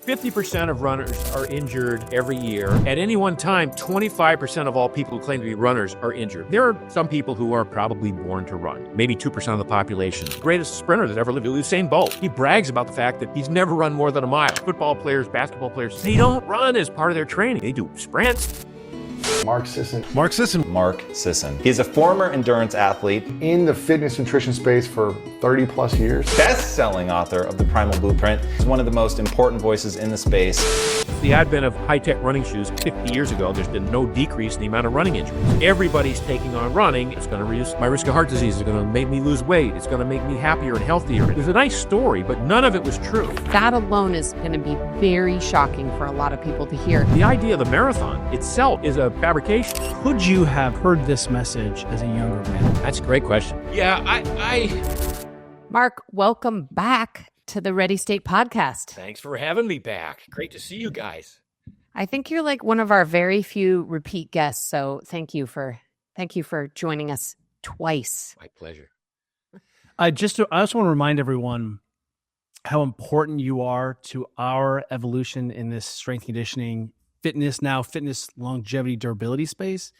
50% of runners are injured every year. At any one time, 25% of all people who claim to be runners are injured. There are some people who are probably born to run, maybe 2% of the population. The greatest sprinter that ever lived, Usain Bolt, he brags about the fact that he's never run more than a mile. Football players, basketball players, they don't run as part of their training. They do sprints. Mark Sisson. Mark Sisson. Mark Sisson. He's a former endurance athlete. In the fitness nutrition space for 30 plus years. Best-selling author of the Primal Blueprint. He's one of the most important voices in the space. The advent of high-tech running shoes 50 years ago, there's been no decrease in the amount of running injuries. Everybody's taking on running. It's going to reduce my risk of heart disease. It's going to make me lose weight. It's going to make me happier and healthier. It was a nice story, but none of it was true. That alone is going to be very shocking for a lot of people to hear. The idea of the marathon itself is a fabrication. Could you have heard this message as a younger man? That's a great question. Yeah, Mark, welcome back to the Ready State podcast. Thanks for having me back. Great to see you guys. I think you're like one of our very few repeat guests, so thank you for joining us twice. My pleasure. I just want to remind everyone how important you are to our evolution in this strength conditioning, fitness longevity, durability space.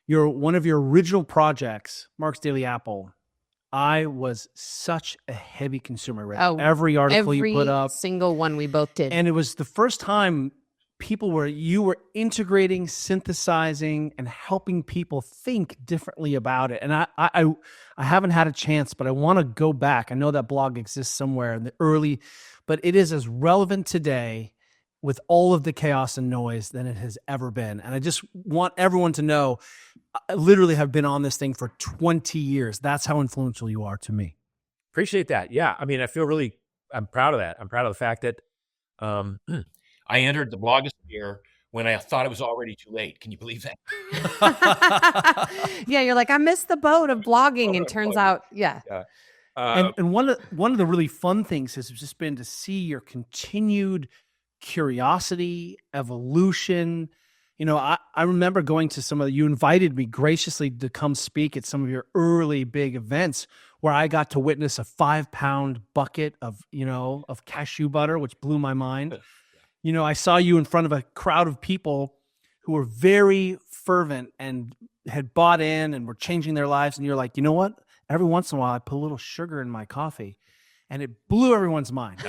You're one of your original projects, Mark's Daily Apple. I was such a heavy consumer. I read every article you put up. Every single one we both did. And it was the first time you were integrating, synthesizing, and helping people think differently about it. And I haven't had a chance, but I want to go back. I know that blog exists somewhere in the early, but it is as relevant today with all of the chaos and noise than it has ever been. And I just want everyone to know, I literally have been on this thing for 20 years. That's how influential you are to me. Appreciate that. Yeah. I mean, I'm proud of that. I'm proud of the fact that I entered the blogosphere when I thought it was already too late. Can you believe that? Yeah, you're like, I missed the boat of blogging, and turns out, yeah. And one of the really fun things has just been to see your continued curiosity, evolution. You know, I remember going to you invited me graciously to come speak at some of your early big events where I got to witness a 5-pound bucket of cashew butter, which blew my mind. You know, I saw you in front of a crowd of people who were very fervent and had bought in and were changing their lives. And you're like, you know what? Every once in a while, I put a little sugar in my coffee. And it blew everyone's mind.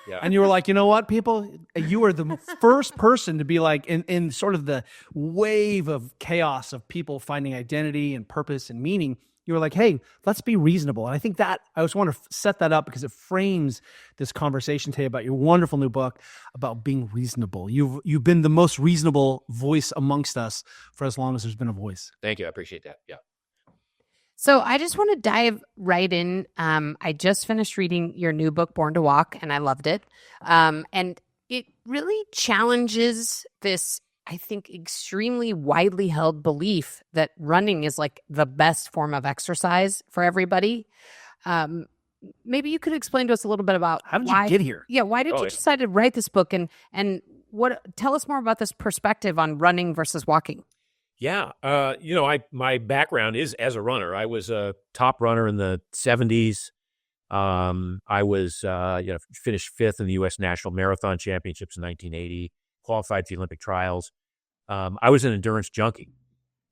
Yeah. And you were like, you know what, people? You were the first person to be like, in sort of the wave of chaos of people finding identity and purpose and meaning, you were like, hey, let's be reasonable. And I think that I just want to set that up because it frames this conversation today about your wonderful new book about being reasonable. You've been the most reasonable voice amongst us for as long as there's been a voice. Thank you. I appreciate that. Yeah. So I just want to dive right in. I just finished reading your new book, Born to Walk, and I loved it. And it really challenges this, I think, extremely widely held belief that running is like the best form of exercise for everybody. Maybe you could explain to us a little bit about how did you get here? Yeah, why did you decide to write this book, and tell us more about this perspective on running versus walking. Yeah. My background is as a runner. I was a top runner in the 70s. I was, finished 5th in the U.S. National Marathon Championships in 1980, qualified for the Olympic trials. I was an endurance junkie.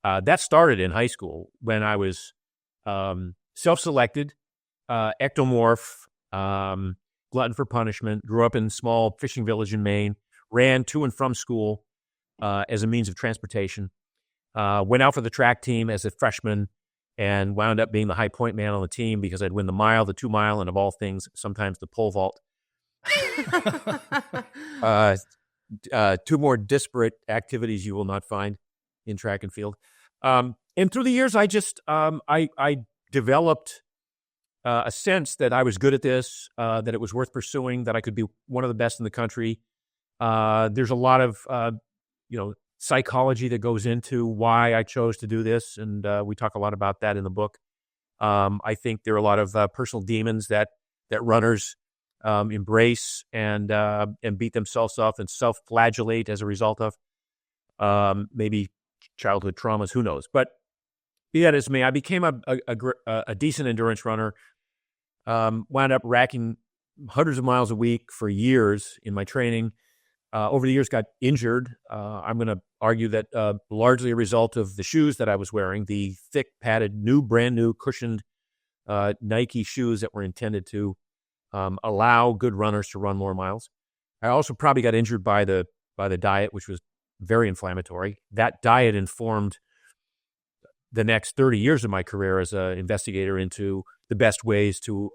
That started in high school when I was self-selected, ectomorph, glutton for punishment, grew up in a small fishing village in Maine, ran to and from school as a means of transportation. Went out for the track team as a freshman and wound up being the high point man on the team because I'd win the mile, the 2 mile, and of all things, sometimes the pole vault. Two more disparate activities you will not find in track and field. And through the years, I just I developed a sense that I was good at this, that it was worth pursuing, that I could be one of the best in the country. There's a lot of psychology that goes into why I chose to do this, and we talk a lot about that in the book. I think there are a lot of personal demons that runners embrace and beat themselves up and self-flagellate as a result of maybe childhood traumas. Who knows? But be that as may, I became a decent endurance runner. Wound up racking hundreds of miles a week for years in my training. Over the years, got injured. I'm going to argue that largely a result of the shoes that I was wearing, the thick, padded, brand new, cushioned Nike shoes that were intended to allow good runners to run more miles. I also probably got injured by the diet, which was very inflammatory. That diet informed the next 30 years of my career as an investigator into the best ways to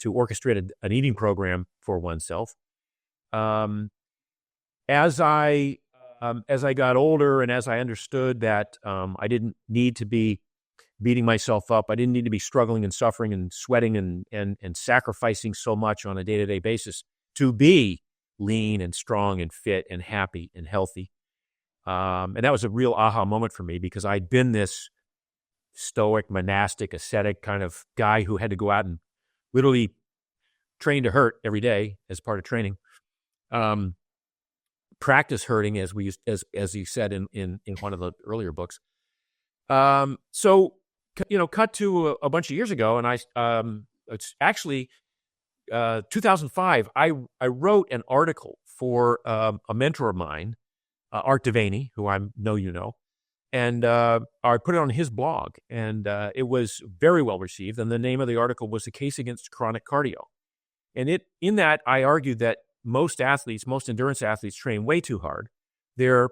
orchestrate an eating program for oneself. As I got older and as I understood that I didn't need to be beating myself up, I didn't need to be struggling and suffering and sweating and sacrificing so much on a day-to-day basis to be lean and strong and fit and happy and healthy. And that was a real aha moment for me because I'd been this stoic, monastic, ascetic kind of guy who had to go out and literally train to hurt every day as part of training. Practice hurting, as we used, as you said in one of the earlier books. So, cut to a bunch of years ago, and it's actually 2005. I wrote an article for a mentor of mine, Art Devaney, who I know you know, and I put it on his blog, and it was very well received. And the name of the article was "The Case Against Chronic Cardio," and in that I argued that most endurance athletes train way too hard. They're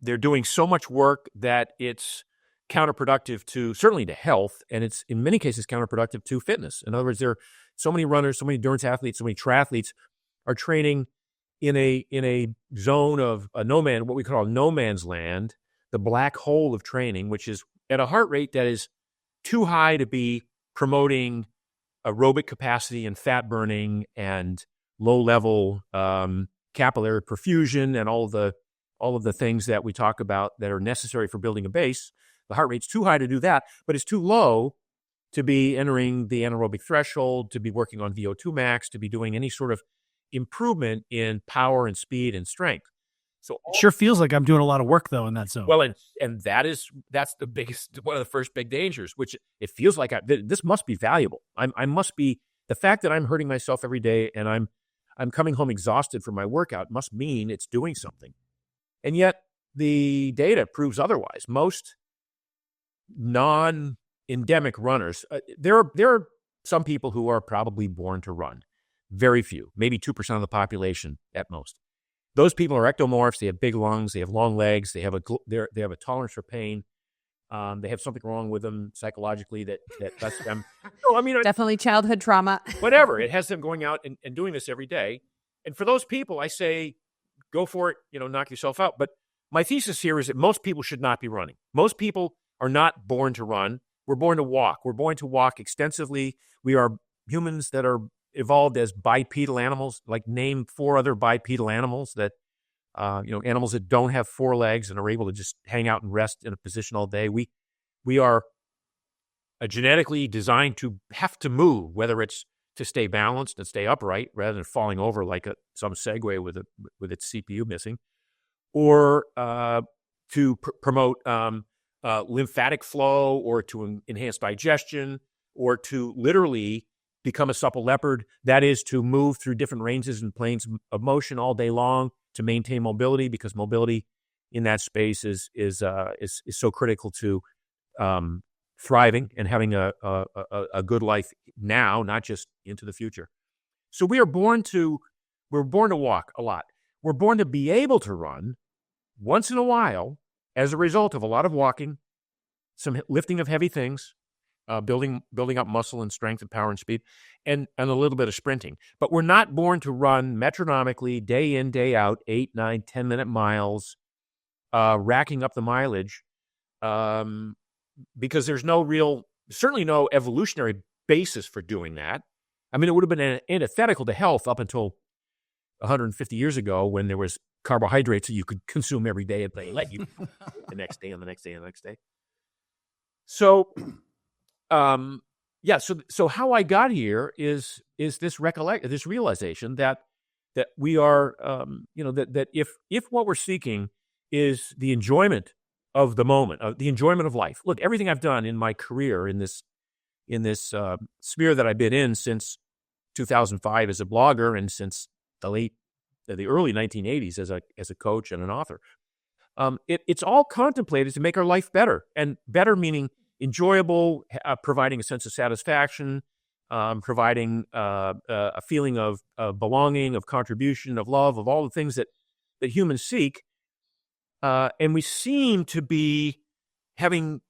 doing so much work that it's counterproductive certainly to health, and it's in many cases counterproductive to fitness. In other words, there are so many runners, so many endurance athletes, so many triathletes are training in a zone of what we call no man's land, the black hole of training, which is at a heart rate that is too high to be promoting aerobic capacity and fat burning and low-level capillary perfusion and all of the things that we talk about that are necessary for building a base. The heart rate's too high to do that, but it's too low to be entering the anaerobic threshold, to be working on VO2 max, to be doing any sort of improvement in power and speed and strength. So it sure feels like I'm doing a lot of work though in that zone. Well, and that's the biggest, one of the first big dangers, which it feels like this must be valuable. I must be, the fact that I'm hurting myself every day and I'm coming home exhausted from my workout must mean it's doing something. And yet the data proves otherwise. Most non-endemic runners, there are some people who are probably born to run. Very few, maybe 2% of the population at most. Those people are ectomorphs. They have big lungs. They have long legs. They have a tolerance for pain. They have something wrong with them psychologically that lets them. No, I mean definitely childhood trauma. Whatever, it has them going out and doing this every day. And for those people, I say, go for it. Knock yourself out. But my thesis here is that most people should not be running. Most people are not born to run. We're born to walk. We're born to walk extensively. We are humans that are evolved as bipedal animals. Like name 4 other bipedal animals that, animals that don't have 4 legs and are able to just hang out and rest in a position all day. We are genetically designed to have to move, whether it's to stay balanced and stay upright rather than falling over like some Segway with its CPU missing, or to promote lymphatic flow, or to enhance digestion, or to literally become a supple leopard. That is to move through different ranges and planes of motion all day long to maintain mobility, because mobility in that space is so critical to thriving and having a good life now, not just into the future. So we're born to walk a lot. We're born to be able to run once in a while as a result of a lot of walking, some lifting of heavy things, building up muscle and strength and power and speed, and a little bit of sprinting. But we're not born to run metronomically day in, day out, 8, 9, 10-minute miles, racking up the mileage, because there's certainly no evolutionary basis for doing that. I mean, it would have been antithetical to health up until 150 years ago, when there was carbohydrates that you could consume every day and they let you the next day and the next day and the next day. So, So how I got here is this realization that we are, that if what we're seeking is the enjoyment of the moment, the enjoyment of life. Look, everything I've done in my career in this sphere that I've been in since 2005 as a blogger and since the early 1980s as a coach and an author. It's all contemplated to make our life better, and better meaning enjoyable, providing a sense of satisfaction, providing a feeling of belonging, of contribution, of love, of all the things that humans seek. And we seem to be having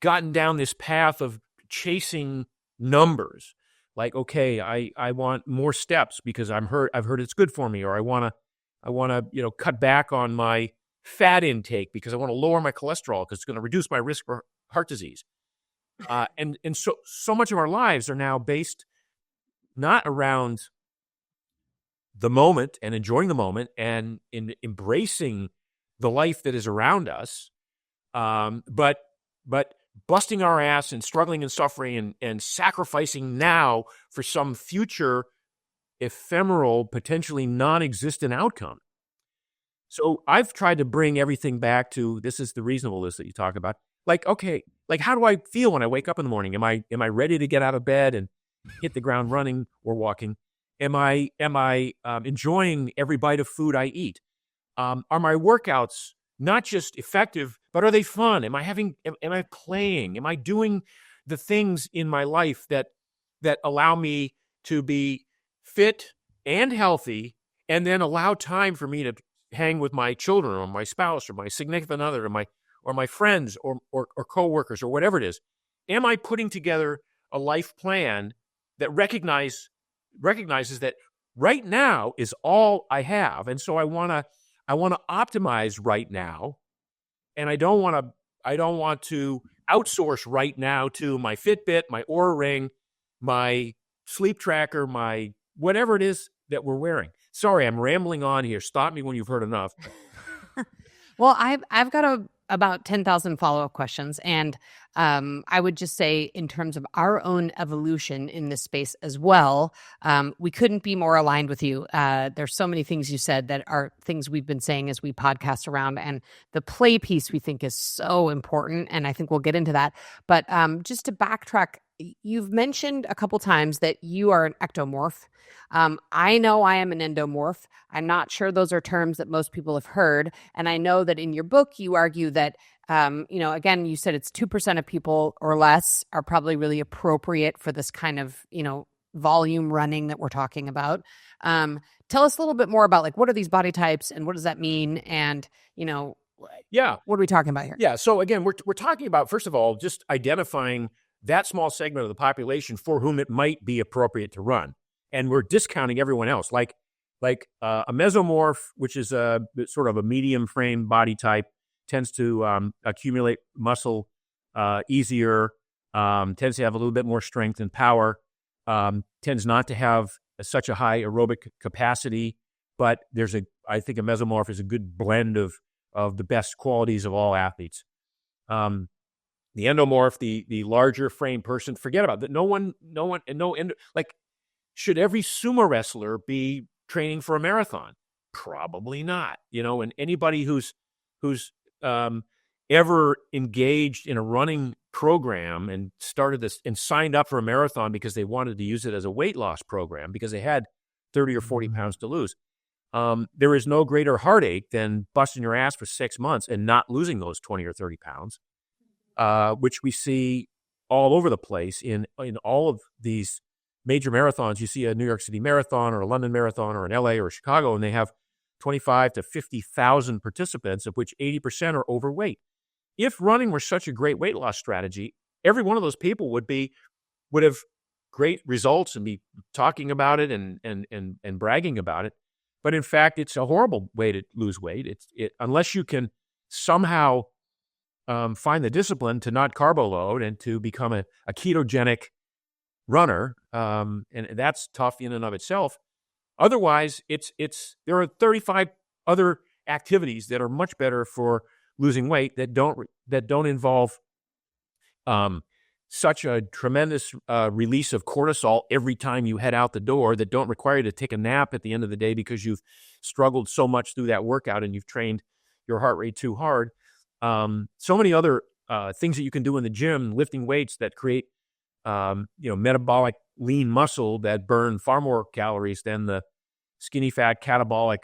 gotten down this path of chasing numbers. Like, okay, I want more steps because I've heard it's good for me, or I want to cut back on my fat intake because I want to lower my cholesterol because it's going to reduce my risk for heart disease. And so much of our lives are now based not around the moment and enjoying the moment and in embracing the life that is around us, but busting our ass and struggling and suffering and sacrificing now for some future ephemeral, potentially non-existent outcome. So I've tried to bring everything back to, this is the reasonableness that you talk about. Like, okay, like how do I feel when I wake up in the morning? Am I ready to get out of bed and hit the ground running or walking? Am I enjoying every bite of food I eat? Are my workouts not just effective, but are they fun? Am I playing? Am I doing the things in my life that allow me to be fit and healthy, and then allow time for me to hang with my children or my spouse or my significant other or my friends or coworkers or whatever it is? Am I putting together a life plan that recognizes that right now is all I have, and so I want to optimize right now, and I don't want to outsource right now to my Fitbit, my Oura Ring, my sleep tracker, my whatever it is that we're wearing. Sorry, I'm rambling on here. Stop me when you've heard enough. Well, I've got about 10,000 follow-up questions, and I would just say, in terms of our own evolution in this space as well, we couldn't be more aligned with you. There's so many things you said that are things we've been saying as we podcast around, and the play piece we think is so important, and I think we'll get into that. But just to backtrack, you've mentioned a couple times that you are an ectomorph. I know I am an endomorph. I'm not sure those are terms that most people have heard. And I know that in your book, you argue that, again, you said it's 2% of people or less are probably really appropriate for this kind of, volume running that we're talking about. Tell us a little bit more about, like, what are these body types and what does that mean? And, Yeah. what are we talking about here? Yeah. So again, we're talking about, first of all, just identifying that small segment of the population for whom it might be appropriate to run. And we're discounting everyone else, like a mesomorph, which is a sort of a medium frame body type, tends to accumulate muscle easier, tends to have a little bit more strength and power, tends not to have such a high aerobic capacity, but I think a mesomorph is a good blend of the best qualities of all athletes. The endomorph, the larger frame person, forget about that. Should every sumo wrestler be training for a marathon? Probably not. And anybody who's ever engaged in a running program and started this and signed up for a marathon because they wanted to use it as a weight loss program because they had 30 or 40 pounds to lose. There is no greater heartache than busting your ass for 6 months and not losing those 20 or 30 pounds, which we see all over the place in all of these major marathons. You see a New York City Marathon or a London Marathon or an LA or Chicago, and they have 25 to 50,000 participants, of which 80% are overweight. If running were such a great weight loss strategy, every one of those people would have great results and be talking about it and bragging about it. But in fact, it's a horrible way to lose weight. Unless you can somehow find the discipline to not carbo load and to become a ketogenic runner, and that's tough in and of itself. Otherwise, there are 35 other activities that are much better for losing weight that don't involve such a tremendous release of cortisol every time you head out the door, that don't require you to take a nap at the end of the day because you've struggled so much through that workout and you've trained your heart rate too hard. So many other things that you can do in the gym, lifting weights, that create metabolic lean muscle that burn far more calories than the skinny fat catabolic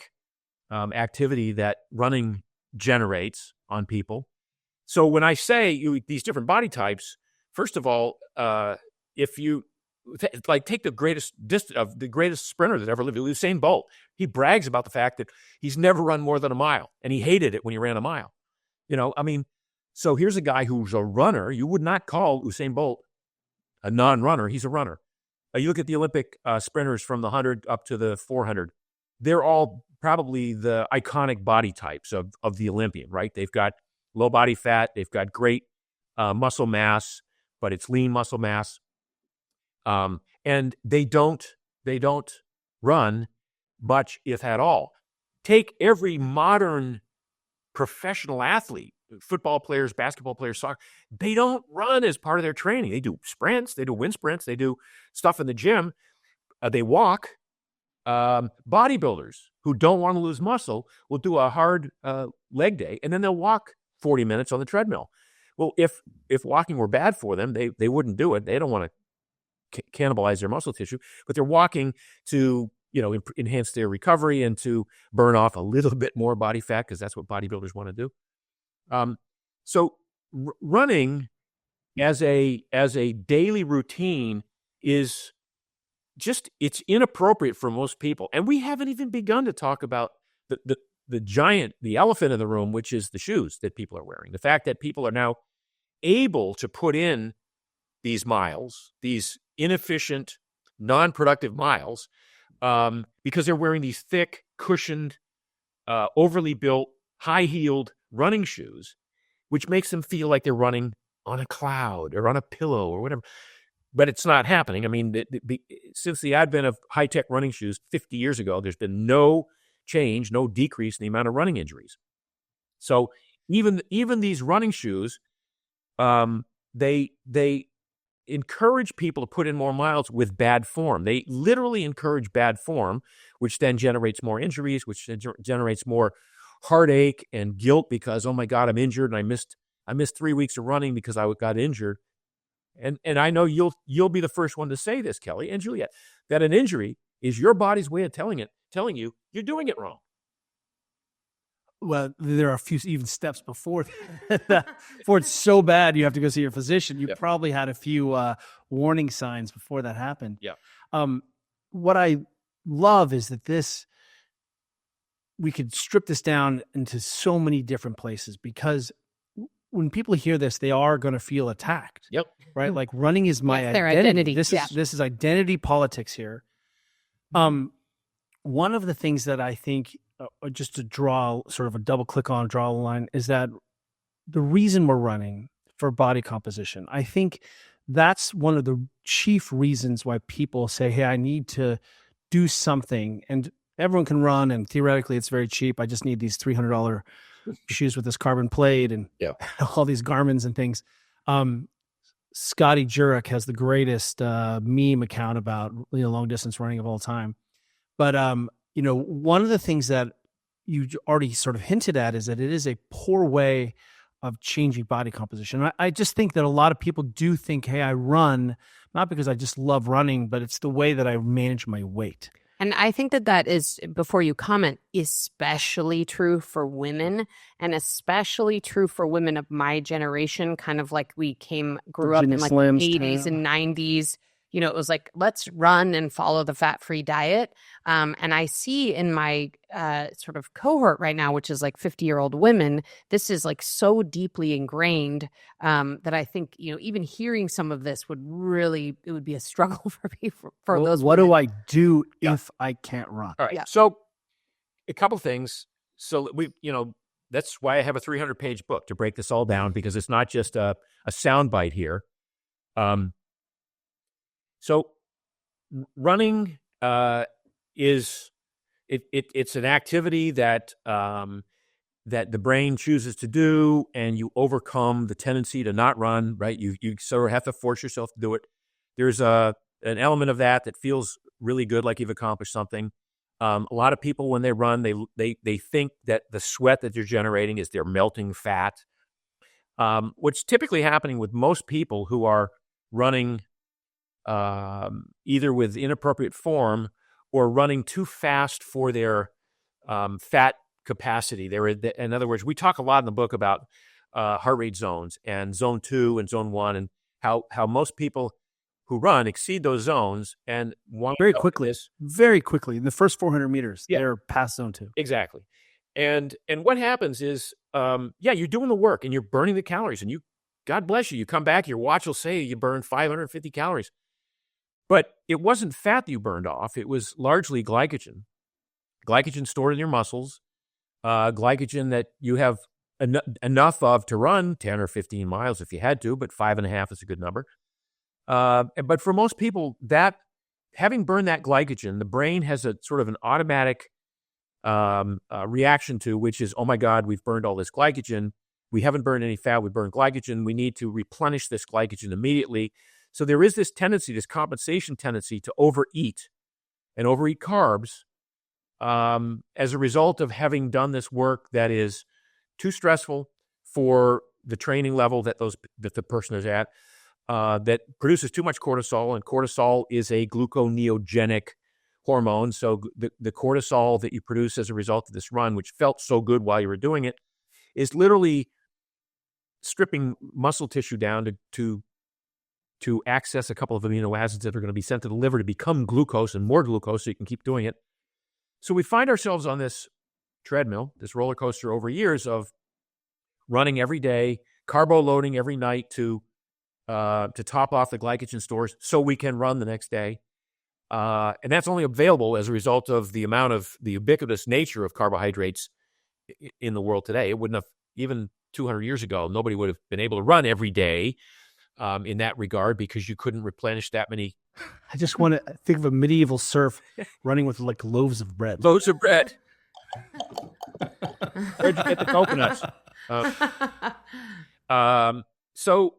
activity that running generates on people. So when I say these different body types, first of all, if you take the greatest sprinter that ever lived, Usain Bolt, he brags about the fact that he's never run more than a mile, and he hated it when he ran a mile. So here's a guy who's a runner. You would not call Usain Bolt a non-runner. He's a runner. You look at the Olympic sprinters from the 100 up to the 400. They're all probably the iconic body types of the Olympian, right? They've got low body fat. They've got great muscle mass, but it's lean muscle mass. And they don't run much, if at all. Take every modern professional athlete, football players, basketball players, soccer. They don't run as part of their training. They do sprints. They do wind sprints. They do stuff in the gym. They walk. Bodybuilders who don't want to lose muscle will do a hard leg day, and then they'll walk 40 minutes on the treadmill. Well, if walking were bad for them, they wouldn't do it. They don't want to cannibalize their muscle tissue, but they're walking to enhance their recovery and to burn off a little bit more body fat, because that's what bodybuilders want to do. So running as a daily routine is just, it's inappropriate for most people. And we haven't even begun to talk about the elephant in the room, which is the shoes that people are wearing. The fact that people are now able to put in these miles, these inefficient, non-productive miles, because they're wearing these thick, cushioned, overly built, high-heeled running shoes, which makes them feel like they're running on a cloud or on a pillow or whatever. But it's not happening. I mean, since the advent of high-tech running shoes 50 years ago, there's been no change, no decrease in the amount of running injuries. So even these running shoes, they encourage people to put in more miles with bad form. They literally encourage bad form, which then generates more injuries, which generates more heartache and guilt because, oh my God, I'm injured and I missed 3 weeks of running because I got injured. And I know you'll be the first one to say this, Kelly and Juliet, that an injury is your body's way of telling you you're doing it wrong. Well, there are a few even steps before that. Before it's so bad you have to go see your physician. You probably had a few warning signs before that happened. Yeah. What I love is that we could strip this down into so many different places, because when people hear this, they are going to feel attacked. Yep. Right? Like, running is my their identity. identity. This is identity politics here. One of the things that I think, just to draw sort of a double click on, draw a line, is that the reason we're running for body composition, I think that's one of the chief reasons why people say, hey, I need to do something. And everyone can run, and theoretically it's very cheap. I just need these $300 shoes with this carbon plate and all these Garmins and things. Scotty Jurek has the greatest meme account about long distance running of all time. But one of the things that you already sort of hinted at is that it is a poor way of changing body composition. I just think that a lot of people do think, hey, I run not because I just love running, but it's the way that I manage my weight. And I think that is, before you comment, especially true for women, and especially true for women of my generation, kind of like we grew up in like the 80s and 90s. It was like, let's run and follow the fat-free diet. And I see in my sort of cohort right now, which is like 50-year-old women, this is like so deeply ingrained that I think, even hearing some of this it would be a struggle for people. Those what women. do I do if I can't run? All right. So a couple things. So that's why I have a 300-page book to break this all down, because it's not just a soundbite here. So running is it's an activity that the brain chooses to do, and you overcome the tendency to not run, right? You sort of have to force yourself to do it. There's an element of that feels really good, like you've accomplished something. A lot of people, when they run, they think that the sweat that they're generating is they're melting fat. What's typically happening with most people who are running either with inappropriate form or running too fast for their fat capacity. In other words, we talk a lot in the book about heart rate zones and zone 2 and zone 1, and how most people who run exceed those zones and very quickly in the first 400 meters, they're past zone 2. Exactly. And what happens is, you're doing the work and you're burning the calories, and God bless you, you come back, your watch will say you burned 550 calories. But it wasn't fat that you burned off. It was largely glycogen. Glycogen stored in your muscles, glycogen that you have enough of to run 10 or 15 miles if you had to, but 5.5 is a good number. But for most people, that having burned that glycogen, the brain has a sort of an automatic reaction to, which is, oh my God, we've burned all this glycogen. We haven't burned any fat. We burned glycogen. We need to replenish this glycogen immediately. So there is this tendency, this compensation tendency to overeat and overeat carbs as a result of having done this work that is too stressful for the training level that the person is at, that produces too much cortisol, and cortisol is a gluconeogenic hormone. So the cortisol that you produce as a result of this run, which felt so good while you were doing it, is literally stripping muscle tissue down to access a couple of amino acids that are going to be sent to the liver to become glucose and more glucose so you can keep doing it. So we find ourselves on this treadmill, this roller coaster over years of running every day, carbo loading every night to top off the glycogen stores so we can run the next day. And that's only available as a result of the ubiquitous nature of carbohydrates in the world today. It wouldn't have, even 200 years ago, nobody would have been able to run every day in that regard, because you couldn't replenish that many. I just want to think of a medieval serf running with like loaves of bread. Loaves of bread. Where'd you get the coconuts? So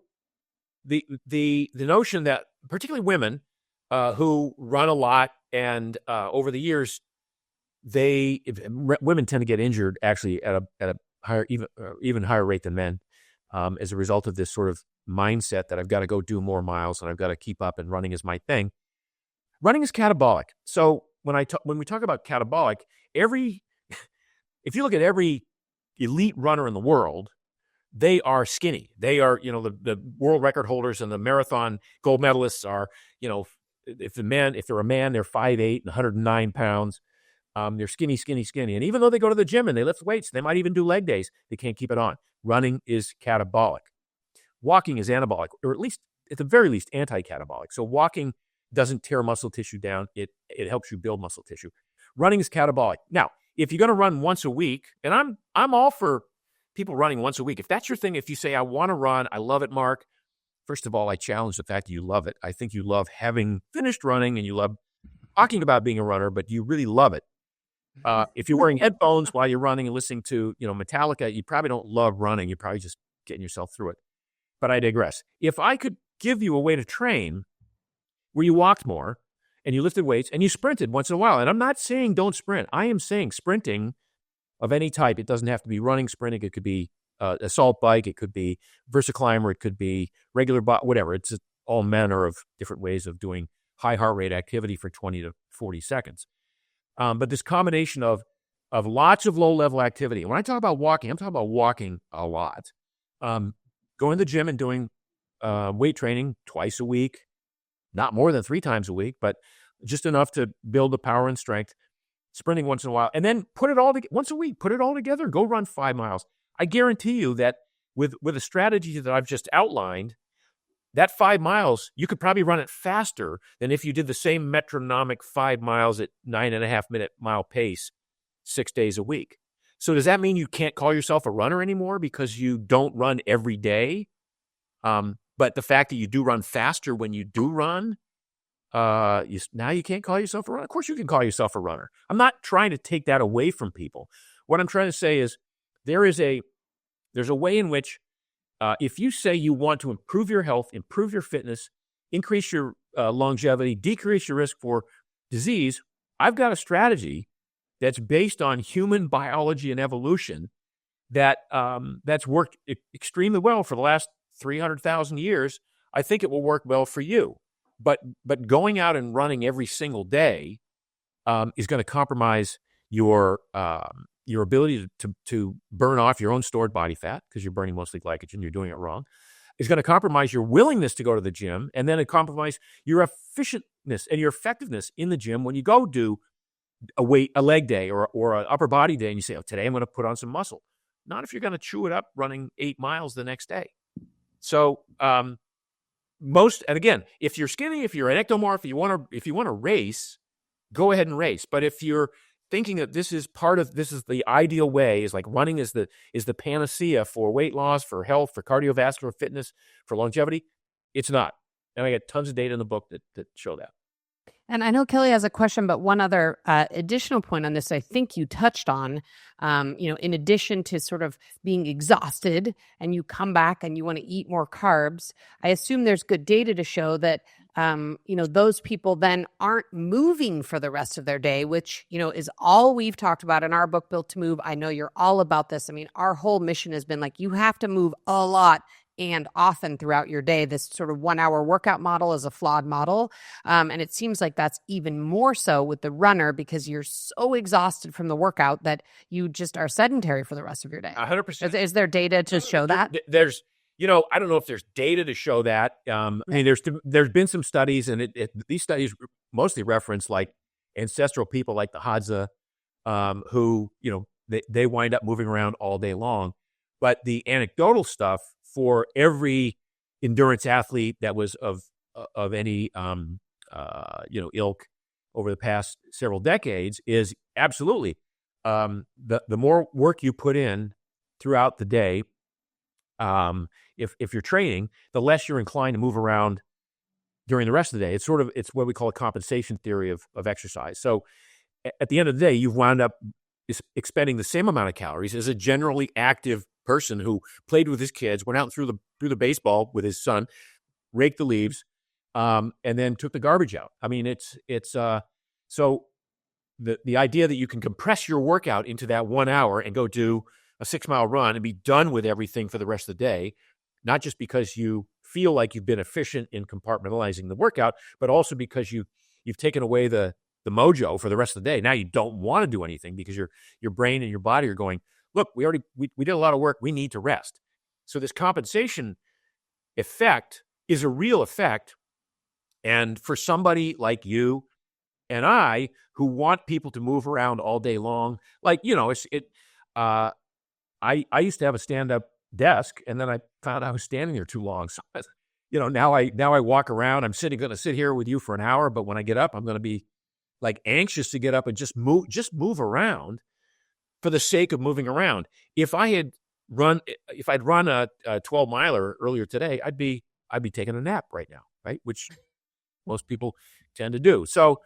the notion that particularly women who run a lot, and over the years, women tend to get injured actually at a higher, even higher rate than men, as a result of this sort of mindset that I've got to go do more miles and I've got to keep up, and running is my thing. Running is catabolic. So when we talk about catabolic, if you look at every elite runner in the world, they are skinny. They are, the world record holders and the marathon gold medalists are, if they're a man, they're 5'8" and 109 pounds. They're skinny. And even though they go to the gym and they lift weights, they might even do leg days, they can't keep it on. Running is catabolic. Walking is anabolic, or at least, at the very least, anti-catabolic. So walking doesn't tear muscle tissue down. It helps you build muscle tissue. Running is catabolic. Now, if you're going to run once a week, and I'm all for people running once a week. If that's your thing, if you say, I want to run, I love it, Mark. First of all, I challenge the fact that you love it. I think you love having finished running, and you love talking about being a runner, but you really love it. If you're wearing headphones while you're running and listening to, Metallica, you probably don't love running. You're probably just getting yourself through it. But I digress. If I could give you a way to train where you walked more and you lifted weights and you sprinted once in a while, and I'm not saying don't sprint. I am saying sprinting of any type. It doesn't have to be running, sprinting. It could be assault bike. It could be VersaClimber. It could be regular, whatever. It's just all manner of different ways of doing high heart rate activity for 20 to 40 seconds. But this combination of lots of low-level activity. And when I talk about walking, I'm talking about walking a lot. Going to the gym and doing weight training twice a week, not more than 3 times a week, but just enough to build the power and strength. Sprinting once in a while, and then put it all together once a week. Put it all together. Go run 5 miles. I guarantee you that with a strategy that I've just outlined, that 5 miles, you could probably run it faster than if you did the same metronomic 5 miles at 9.5-minute mile pace 6 days a week. So does that mean you can't call yourself a runner anymore because you don't run every day? But the fact that you do run faster when you do run, now you can't call yourself a runner? Of course you can call yourself a runner. I'm not trying to take that away from people. What I'm trying to say is there's a way in which if you say you want to improve your health, improve your fitness, increase your longevity, decrease your risk for disease, I've got a strategy that's based on human biology and evolution that's worked extremely well for the last 300,000 years. I think it will work well for you. but going out and running every single day is going to compromise your ability to burn off your own stored body fat, because you're burning mostly glycogen. You're doing it wrong. It's going to compromise your willingness to go to the gym, and then it compromise your efficientness and your effectiveness in the gym when you go do a leg day or an upper body day, and you say, "Oh, today I'm going to put on some muscle." Not if you're going to chew it up running 8 miles the next day. So and again, if you're skinny, if you're an ectomorph, if you want to race, go ahead and race. But if you're thinking that this is the ideal way, is like running is the panacea for weight loss, for health, for cardiovascular fitness, for longevity, it's not. And I got tons of data in the book that show that. And I know Kelly has a question, but one other additional point on this I think you touched on, in addition to sort of being exhausted and you come back and you want to eat more carbs, I assume there's good data to show that, those people then aren't moving for the rest of their day, which, is all we've talked about in our book, Built to Move. I know you're all about this. I mean, our whole mission has been like, you have to move a lot and often throughout your day. This sort of 1 hour workout model is a flawed model. And it seems like that's even more so with the runner, because you're so exhausted from the workout that you just are sedentary for the rest of your day. 100%. Is there data to show that? There's, I don't know if there's data to show that. I mean, there's been some studies, and these studies mostly reference like ancestral people like the Hadza, who, they wind up moving around all day long. But the anecdotal stuff for every endurance athlete that was of any ilk over the past several decades is absolutely the more work you put in throughout the day, if you're training, the less you're inclined to move around during the rest of the day. It's what we call a compensation theory of exercise. So at the end of the day, you've wound up expending the same amount of calories as a generally active person who played with his kids, went out and threw the baseball with his son, raked the leaves, and then took the garbage out. I mean, it's so the idea that you can compress your workout into that 1 hour and go do a 6 mile run and be done with everything for the rest of the day, not just because you feel like you've been efficient in compartmentalizing the workout, but also because you've taken away the mojo for the rest of the day. Now you don't want to do anything because your brain and your body are going, look, we did a lot of work. We need to rest. So this compensation effect is a real effect. And for somebody like you and I, who want people to move around all day long, like, I used to have a stand-up desk, and then I found I was standing there too long. So, now I walk around. I'm going to sit here with you for an hour, but when I get up, I'm going to be like anxious to get up and just move around for the sake of moving around. If I'd run a 12 miler earlier today, I'd be taking a nap right now, right? Which most people tend to do. So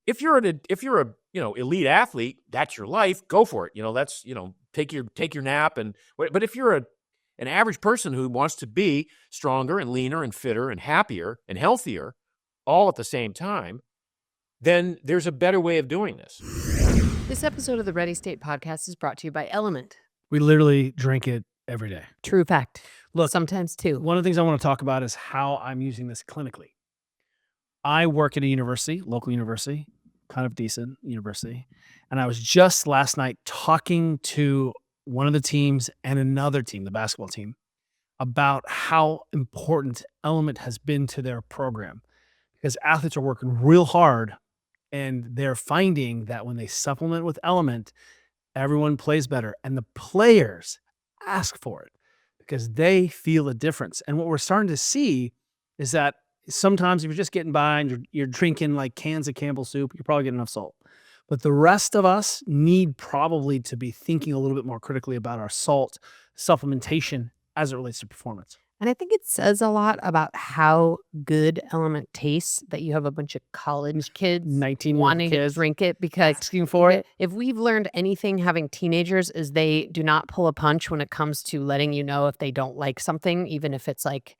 if you're a elite athlete, that's your life. Go for it. That's take your nap. But if you're an average person who wants to be stronger and leaner and fitter and happier and healthier all at the same time, then there's a better way of doing this. This episode of the Ready State Podcast is brought to you by Element. We literally drink it every day. True fact. Look, sometimes too. One of the things I want to talk about is how I'm using this clinically. I work at a university, local university, kind of decent university. And I was just last night talking to one of the teams and another team, the basketball team, about how important Element has been to their program, because athletes are working real hard and they're finding that when they supplement with Element, everyone plays better. And the players ask for it because they feel a difference. And what we're starting to see is that sometimes if you're just getting by and you're drinking like cans of Campbell soup, you're probably getting enough salt. But the rest of us need probably to be thinking a little bit more critically about our salt supplementation as it relates to performance. And I think it says a lot about how good Element tastes that you have a bunch of college kids 19 wanting kids to drink it, because asking for it. If we've learned anything having teenagers, is they do not pull a punch when it comes to letting you know if they don't like something, even if it's like,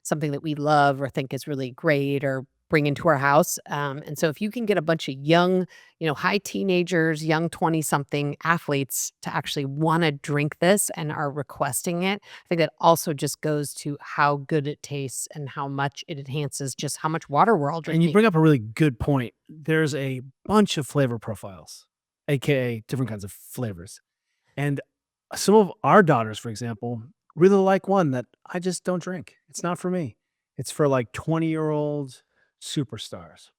something that we love or think is really great or bring into our house. And so if you can get a bunch of young, high teenagers, young 20-something athletes to actually want to drink this and are requesting it, I think that also just goes to how good it tastes and how much it enhances just how much water we're all drinking. And you bring up a really good point. There's a bunch of flavor profiles, aka different kinds of flavors. And some of our daughters, for example, really like one that I just don't drink. It's not for me. It's for like 20-year-old superstars.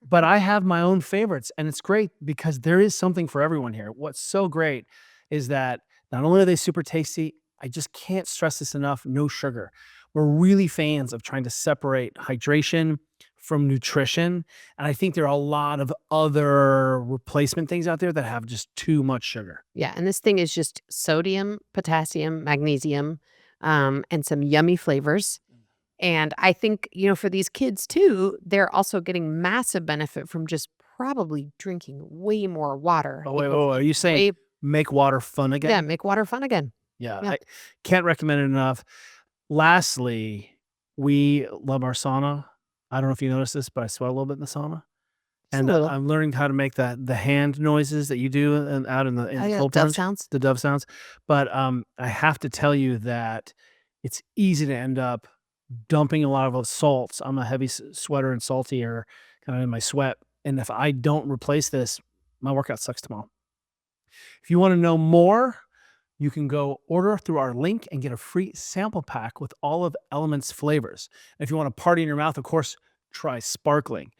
But I have my own favorites, and it's great because there is something for everyone here. What's so great is that not only are they super tasty, I just can't stress this enough, no sugar. We're really fans of trying to separate hydration from nutrition. And I think there are a lot of other replacement things out there that have just too much sugar. Yeah. And this thing is just sodium, potassium, magnesium, and some yummy flavors. And I think, for these kids too, they're also getting massive benefit from just probably drinking way more water. Oh, wait, are you saying make water fun again? Yeah, make water fun again. Yeah. I can't recommend it enough. Lastly, we love our sauna. I don't know if you noticed this, but I sweat a little bit in the sauna. And I'm learning how to make the hand noises that you do out in the cold dove sounds. The dove sounds. But I have to tell you that it's easy to end up dumping a lot of those salts. I'm a heavy sweater and salty or kind of in my sweat. And if I don't replace this, my workout sucks tomorrow. If you want to know more, you can go order through our link and get a free sample pack with all of Element's flavors. And if you want to party in your mouth, of course, try sparkling.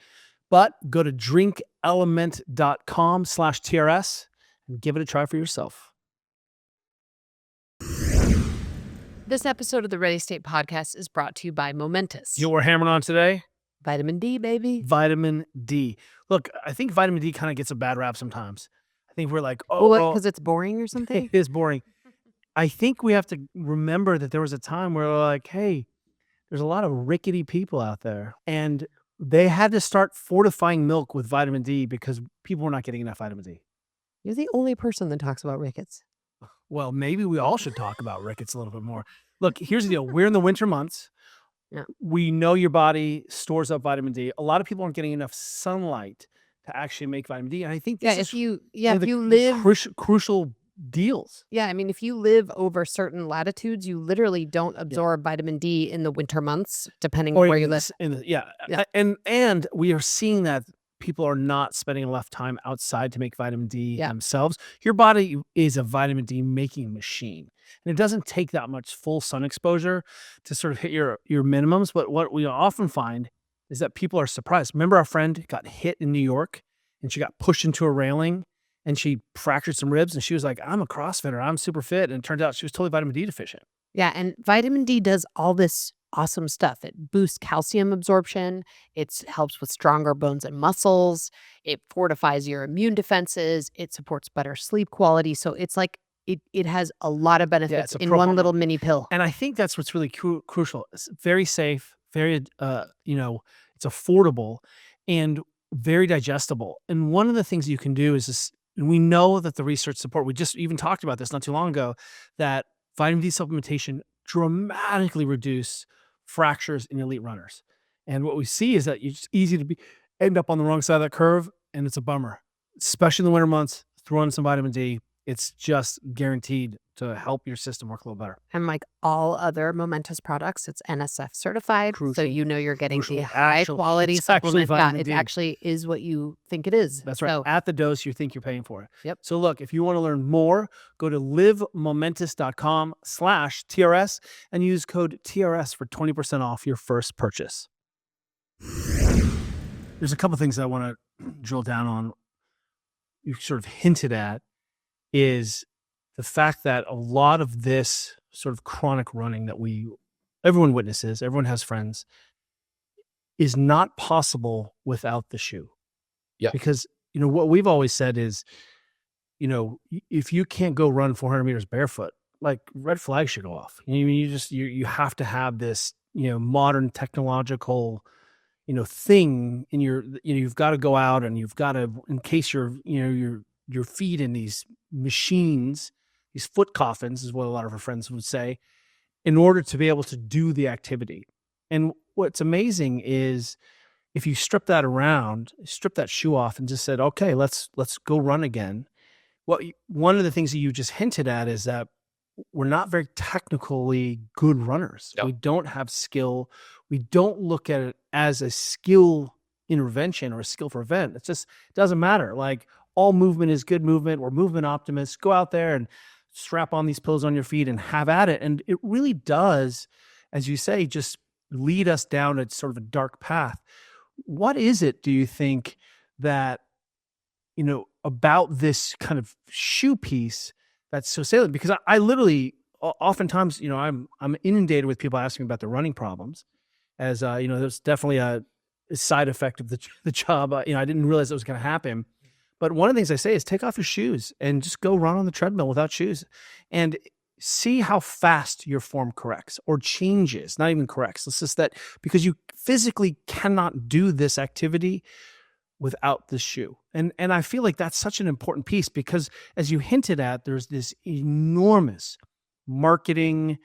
But go to drinkelement.com/TRS and give it a try for yourself. This episode of the Ready State Podcast is brought to you by Momentous. You know what we're hammering on today? Vitamin D, baby. Vitamin D. Look, I think vitamin D kind of gets a bad rap sometimes. I think we're like, because it's boring or something? It is boring. I think we have to remember that there was a time where we're like, hey, there's a lot of rickety people out there. And they had to start fortifying milk with vitamin D because people were not getting enough vitamin D. You're the only person that talks about rickets. Well, maybe we all should talk about rickets a little bit more. Look, here's the deal. We're in the winter months. Yeah. We know your body stores up vitamin D. A lot of people aren't getting enough sunlight to actually make vitamin D. And I think this if you the live crucial deals. Yeah, I mean, if you live over certain latitudes, you literally don't absorb vitamin D in the winter months, depending on where you live. And we are seeing that people are not spending enough time outside to make vitamin D themselves. Your body is a vitamin D making machine. And it doesn't take that much full sun exposure to sort of hit your minimums. But what we often find is that people are surprised. Remember our friend got hit in New York and she got pushed into a railing and she fractured some ribs and she was like, I'm a CrossFitter, I'm super fit. And it turned out she was totally vitamin D deficient. Yeah, and vitamin D does all this awesome stuff. It boosts calcium absorption. It helps with stronger bones and muscles. It fortifies your immune defenses. It supports better sleep quality. So it's like it has a lot of benefits in one little mini pill. And I think that's what's really crucial. It's very safe, very, it's affordable and very digestible. And one of the things you can do is this, and we know that the research support, we just even talked about this not too long ago, that vitamin D supplementation dramatically reduce fractures in elite runners. And what we see is that it's easy to end up on the wrong side of that curve, and it's a bummer, especially in the winter months. Throw in some vitamin D. It's just guaranteed to help your system work a little better. And like all other Momentous products, it's NSF certified. Crucial. So you're getting the high quality supplement. It actually is what you think it is. That's right. At the dose you think you're paying for it. Yep. So look, if you want to learn more, go to livemomentous.com/TRS and use code TRS for 20% off your first purchase. There's a couple things that I want to drill down on. You sort of hinted at is the fact that a lot of this sort of chronic running that everyone witnesses, everyone has friends, is not possible without the shoe. Yeah. Because, what we've always said is, if you can't go run 400 meters barefoot, like red flags should go off. You have to have this, modern technological, thing in you've got to go out and you've got to encase your feet in these machines, these foot coffins is what a lot of our friends would say, in order to be able to do the activity. And what's amazing is, if you strip that shoe off and just said, okay, let's go run again. One of the things that you just hinted at is that we're not very technically good runners. Yep. We don't have skill. We don't look at it as a skill intervention or a skill for event. It doesn't matter. Like, all movement is good movement. We're movement optimists. Go out there and strap on these pillows on your feet and have at it. And it really does, as you say, just lead us down a sort of a dark path. What is it, do you think, that, about this kind of shoe piece that's so salient? Because I literally, oftentimes, I'm inundated with people asking me about their running problems, as there's definitely a side effect of the job. I didn't realize it was going to happen. But one of the things I say is take off your shoes and just go run on the treadmill without shoes and see how fast your form corrects or changes, not even corrects. It's just that because you physically cannot do this activity without the shoe. And I feel like that's such an important piece because, as you hinted at, there's this enormous marketing,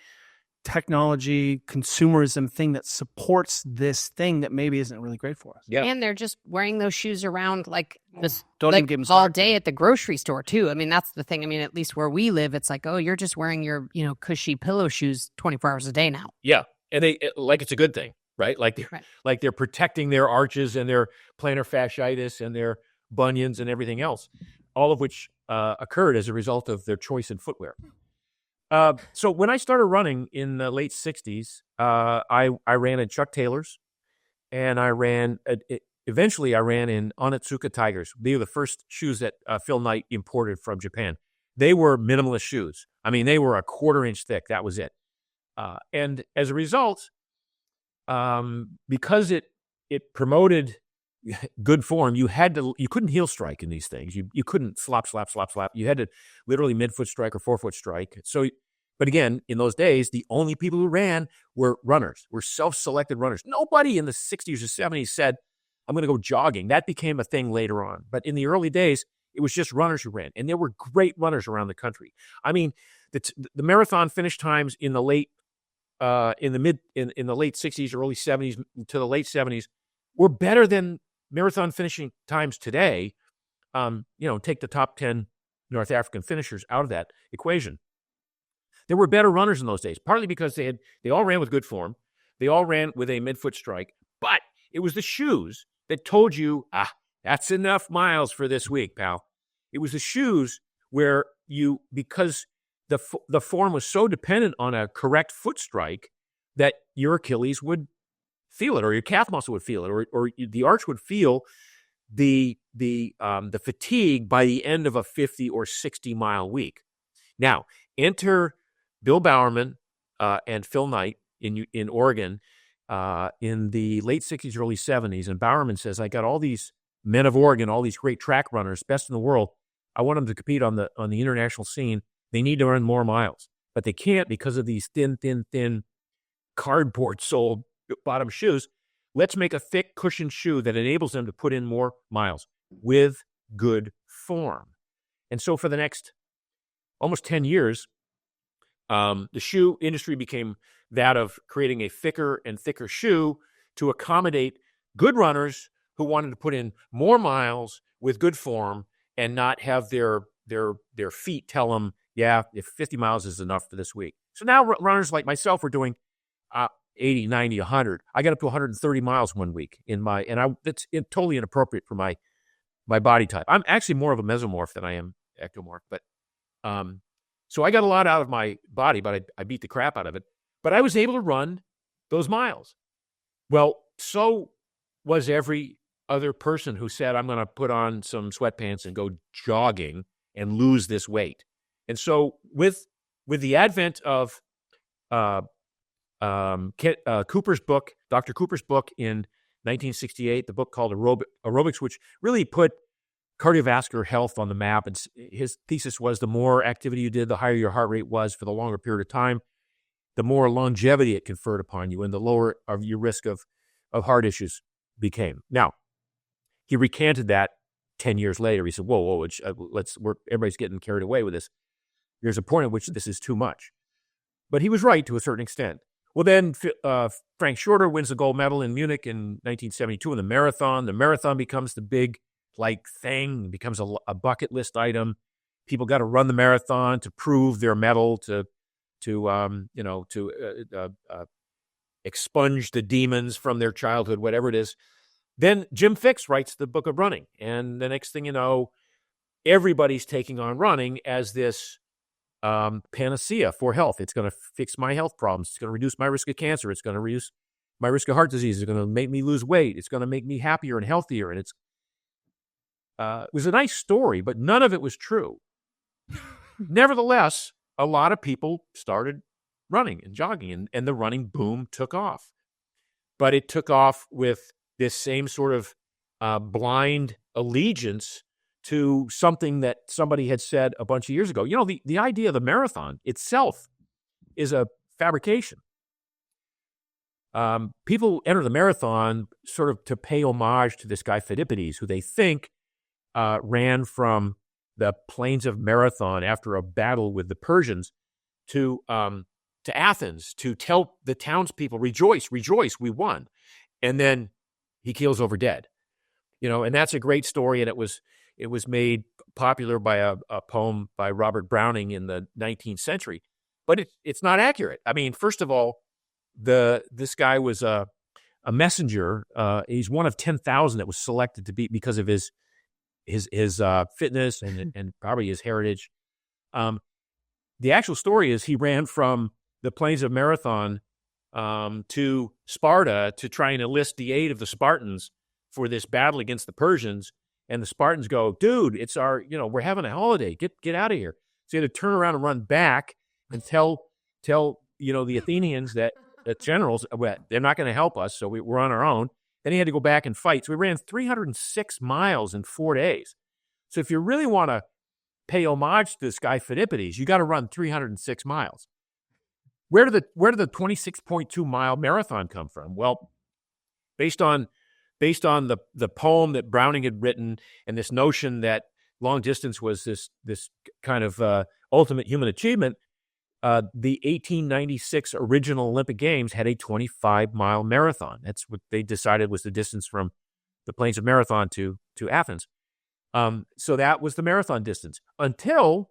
technology, consumerism thing that supports this thing that maybe isn't really great for us. Yeah. And they're just wearing those shoes around like this Don't even get them all started. day at the grocery store too. I mean, that's the thing. I mean, at least where we live, it's like, oh, you're just wearing your, cushy pillow shoes 24 hours a day now. Yeah. And like it's a good thing, right? Like they're protecting their arches and their plantar fasciitis and their bunions and everything else, all of which occurred as a result of their choice in footwear. So when I started running in the late 60s, I ran in Chuck Taylor's, and eventually I ran in Onitsuka Tigers. They were the first shoes that Phil Knight imported from Japan. They were minimalist shoes. I mean, they were a 1/4 inch thick. That was it. And as a result, because it promoted good form, you couldn't heel strike in these things. You couldn't slap. You had to literally midfoot strike or forefoot strike. So, but again, in those days, the only people who ran were runners, were self-selected runners. Nobody in the 60s or 70s said, I'm going to go jogging. That became a thing later on. But in the early days, it was just runners who ran. And there were great runners around the country. I mean, the marathon finish times in the late in the late 60s, early 70s to the late 70s were better than marathon finishing times today. Take the top 10 North African finishers out of that equation. There were better runners in those days, partly because they all ran with good form. They all ran with a midfoot strike, but it was the shoes that told you, that's enough miles for this week, pal. It was the shoes where because the form was so dependent on a correct foot strike that your Achilles would feel it, or your calf muscle would feel it, or the arch would feel the fatigue by the end of a 50 or 60 mile week. Now, enter Bill Bowerman and Phil Knight in Oregon in the late 60s, early 70s, and Bowerman says, I got all these men of Oregon, all these great track runners, best in the world. I want them to compete on the international scene. They need to run more miles, but they can't because of these thin cardboard soled bottom shoes. Let's make a thick cushioned shoe that enables them to put in more miles with good form. And so for the next almost 10 years, the shoe industry became that of creating a thicker and thicker shoe to accommodate good runners who wanted to put in more miles with good form and not have their feet tell them, yeah, if 50 miles is enough for this week. So now runners like myself are doing 80, 90, 100. I got up to 130 miles one week that's totally inappropriate for my body type. I'm actually more of a mesomorph than I am ectomorph, but so I got a lot out of my body, but I beat the crap out of it. But I was able to run those miles. Well, so was every other person who said, I'm going to put on some sweatpants and go jogging and lose this weight. And so with the advent of Cooper's book, Dr. Cooper's book in 1968, the book called Aerobics, which really put cardiovascular health on the map. And his thesis was the more activity you did, the higher your heart rate was for the longer period of time, the more longevity it conferred upon you and the lower of your risk of heart issues became. Now, he recanted that 10 years later. He said, whoa, everybody's getting carried away with this. There's a point at which this is too much. But he was right to a certain extent. Well, then Frank Shorter wins the gold medal in Munich in 1972 in the marathon. The marathon becomes the big thing, becomes a bucket list item. People got to run the marathon to prove their medal, to expunge the demons from their childhood, whatever it is. Then Jim Fixx writes the book of running. And the next thing you know, everybody's taking on running as this panacea for health. It's going to fix my health problems. It's going to reduce my risk of cancer. It's going to reduce my risk of heart disease. It's going to make me lose weight. It's going to make me happier and healthier. And it was a nice story, but none of it was true. Nevertheless, a lot of people started running and jogging, and the running boom took off. But it took off with this same sort of blind allegiance to something that somebody had said a bunch of years ago. The idea of the marathon itself is a fabrication. People enter the marathon sort of to pay homage to this guy Phidippides, who they think ran from the plains of Marathon after a battle with the Persians to Athens to tell the townspeople, rejoice, we won. And then he keels over dead. And that's a great story, and it was made popular by a poem by Robert Browning in the 19th century. But it's not accurate. I mean, first of all, this guy was a messenger. He's one of 10,000 that was selected to be because of his fitness and probably his heritage. The actual story is he ran from the plains of Marathon to Sparta to try and enlist the aid of the Spartans for this battle against the Persians. And the Spartans go, dude, it's we're having a holiday. Get out of here. So he had to turn around and run back and tell the Athenians that the generals, they're not going to help us, so we're on our own. Then he had to go back and fight. So we ran 306 miles in 4 days. So if you really want to pay homage to this guy Phidippides, you got to run 306 miles. Where did the 26.2 mile marathon come from? Well, based on the poem that Browning had written and this notion that long distance was this kind of ultimate human achievement, the 1896 original Olympic Games had a 25-mile marathon. That's what they decided was the distance from the plains of Marathon to Athens. So that was the marathon distance until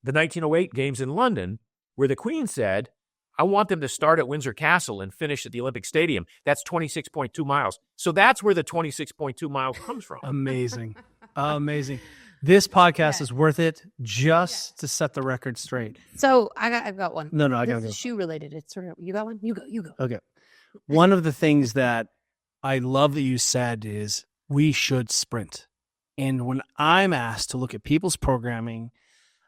the 1908 Games in London, where the Queen said, I want them to start at Windsor Castle and finish at the Olympic Stadium. That's 26.2 miles. So that's where the 26.2 miles comes from. Amazing. Amazing. This podcast is worth it just to set the record straight. So I've got one. No, I got to go. Shoe related. It's sort of, you got one? You go. Okay. One of the things that I love that you said is we should sprint. And when I'm asked to look at people's programming,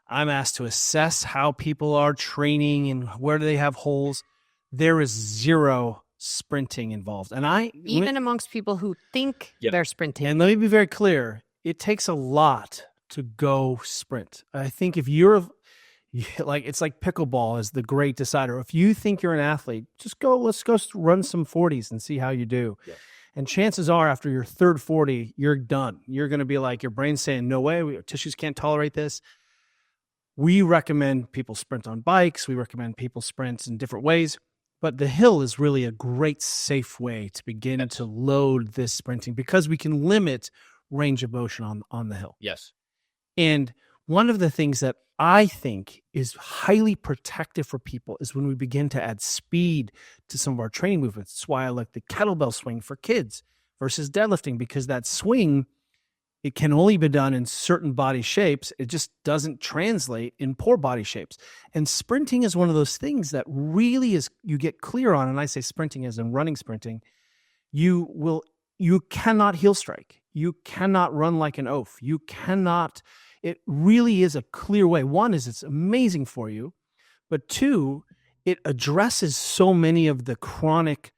I'm asked to assess how people are training and where do they have holes, there is zero sprinting involved. And even amongst people who think they're sprinting. And let me be very clear. It takes a lot to go sprint. I think if you're it's like pickleball is the great decider. If you think you're an athlete, let's go run some 40s and see how you do. Yeah. And chances are after your third 40, you're done. You're going to be like, your brain's saying, no way, our tissues can't tolerate this. We recommend people sprint on bikes. We recommend people sprint in different ways. But the hill is really a great, safe way to begin to load this sprinting because we can limit range of motion on the hill. Yes. And one of the things that I think is highly protective for people is when we begin to add speed to some of our training movements. That's why I like the kettlebell swing for kids versus deadlifting, because that swing, it can only be done in certain body shapes. It just doesn't translate in poor body shapes. And sprinting is one of those things that really is, you get clear on, and I say sprinting as in running sprinting, you cannot heel strike. You cannot run like an oaf. You cannot, it really is a clear way. One is it's amazing for you, but two, it addresses so many of the chronic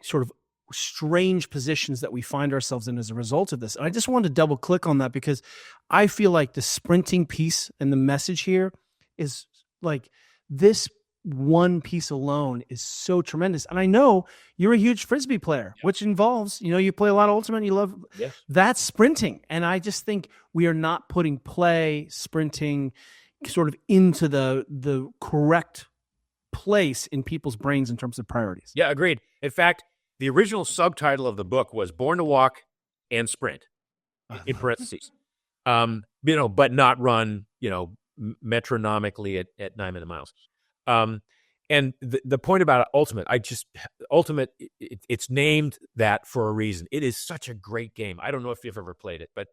sort of strange positions that we find ourselves in as a result of this. And I just wanted to double click on that because I feel like the sprinting piece and the message here is like this one piece alone is so tremendous. And I know you're a huge Frisbee player, which involves, you play a lot of Ultimate and you love that's sprinting. And I just think we are not putting play, sprinting sort of into the correct place in people's brains in terms of priorities. Yeah, agreed. In fact, the original subtitle of the book was Born to Walk and Sprint, in parentheses. But not run, metronomically at 9 minute miles. And the point about Ultimate, it's named that for a reason. It is such a great game. I don't know if you've ever played it, but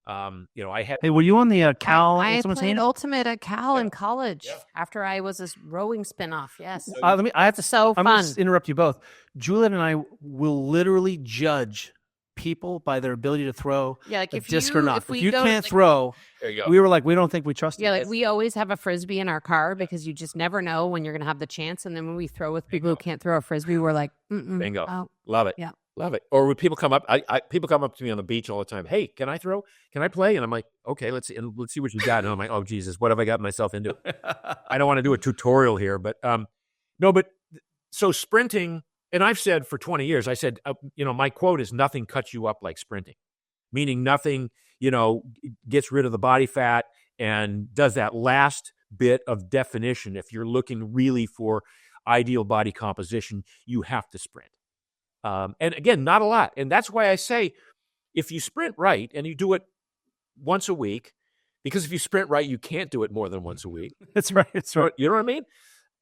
I had. Hey, were you on the Cal? I Ultimate played team? Ultimate at Cal in college after I was a rowing spinoff. Yes, I have to. So I'm fun. going to interrupt you both. Juliet and I will literally judge people by their ability to throw a disc or not. If you can't throw, there you go. we were like, we don't think we trust you. Yeah, like we always have a Frisbee in our car because you just never know when you're going to have the chance. And then when we throw with people who can't throw a Frisbee, we're like, Bingo. Oh. Love it. Yeah. Love it. Or when people come up, people come up to me on the beach all the time. Hey, can I throw? Can I play? And I'm like, okay, let's see what you got. And I'm like, oh Jesus, what have I got myself into? I don't want to do a tutorial here, but so sprinting. And I've said for 20 years, I said, my quote is nothing cuts you up like sprinting, meaning nothing, gets rid of the body fat and does that last bit of definition. If you're looking really for ideal body composition, you have to sprint. And again, not a lot. And that's why I say, if you sprint right and you do it once a week, because if you sprint right, you can't do it more than once a week. That's right. That's right. You know what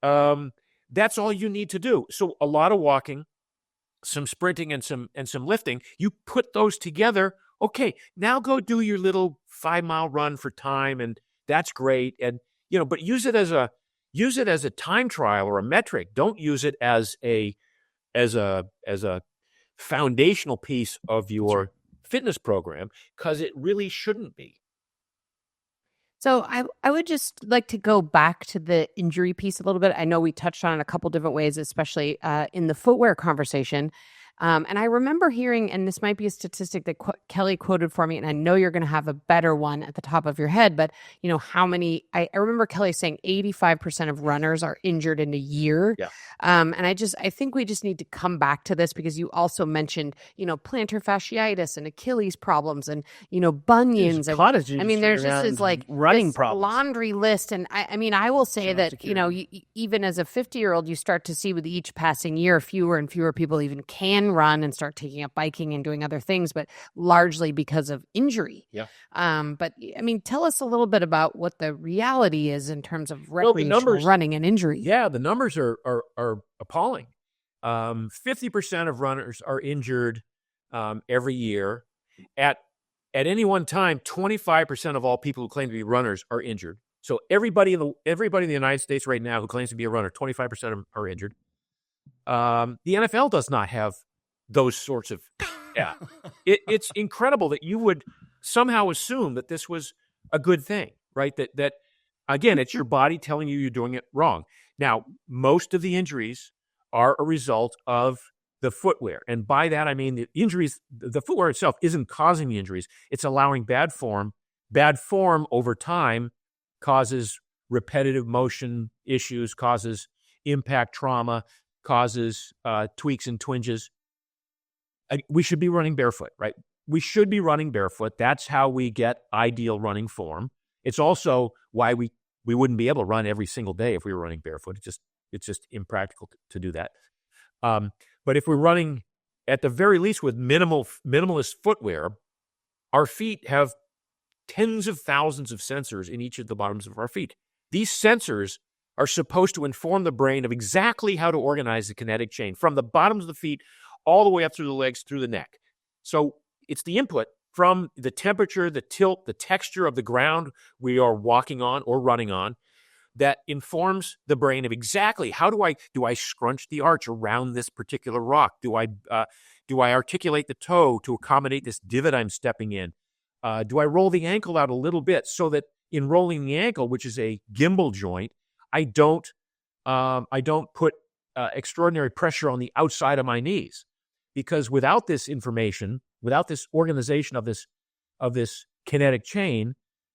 I mean? That's all you need to do. So a lot of walking, some sprinting, and some lifting. You put those together. Okay, now go do your little 5-mile run for time, and that's great. And but use it as a time trial or a metric. Don't use it as a foundational piece of your fitness program, because it really shouldn't be. So I would just like to go back to the injury piece a little bit. I know we touched on it a couple different ways, especially in the footwear conversation. And I remember hearing, and this might be a statistic that Kelly quoted for me, and I know you're going to have a better one at the top of your head, but how many, I remember Kelly saying 85% of runners are injured in a year. Yeah. And I think we just need to come back to this, because you also mentioned, plantar fasciitis and Achilles problems and, bunions. Cottage I mean, there's just this like running this problems. laundry list. And I will say that, even as a 50-year-old, you start to see with each passing year, fewer and fewer people even can run and start taking up biking and doing other things, but largely because of injury. Yeah. But I mean, tell us a little bit about what the reality is in terms of recreational running and injury. Yeah, the numbers are appalling. 50% of runners are injured every year. At any one time, 25% of all people who claim to be runners are injured. So everybody in the United States right now who claims to be a runner, 25% of them are injured. The NFL does not have those sorts of, it's incredible that you would somehow assume that this was a good thing, right? That again, it's your body telling you you're doing it wrong. Now, most of the injuries are a result of the footwear. And by that, I mean the injuries, the footwear itself isn't causing the injuries. It's allowing bad form. Bad form over time causes repetitive motion issues, causes impact trauma, causes tweaks and twinges. We should be running barefoot, right? We should be running barefoot. That's how we get ideal running form. It's also why we wouldn't be able to run every single day if we were running barefoot. It's just impractical to do that. But if we're running at the very least with minimalist footwear, our feet have tens of thousands of sensors in each of the bottoms of our feet. These sensors are supposed to inform the brain of exactly how to organize the kinetic chain from the bottoms of the feet all the way up through the legs, through the neck. So it's the input from the temperature, the tilt, the texture of the ground we are walking on or running on that informs the brain of exactly how do I scrunch the arch around this particular rock? Do I articulate the toe to accommodate this divot I'm stepping in? Do I roll the ankle out a little bit so that in rolling the ankle, which is a gimbal joint, I don't put extraordinary pressure on the outside of my knees? Because without this information, without this organization of this kinetic chain,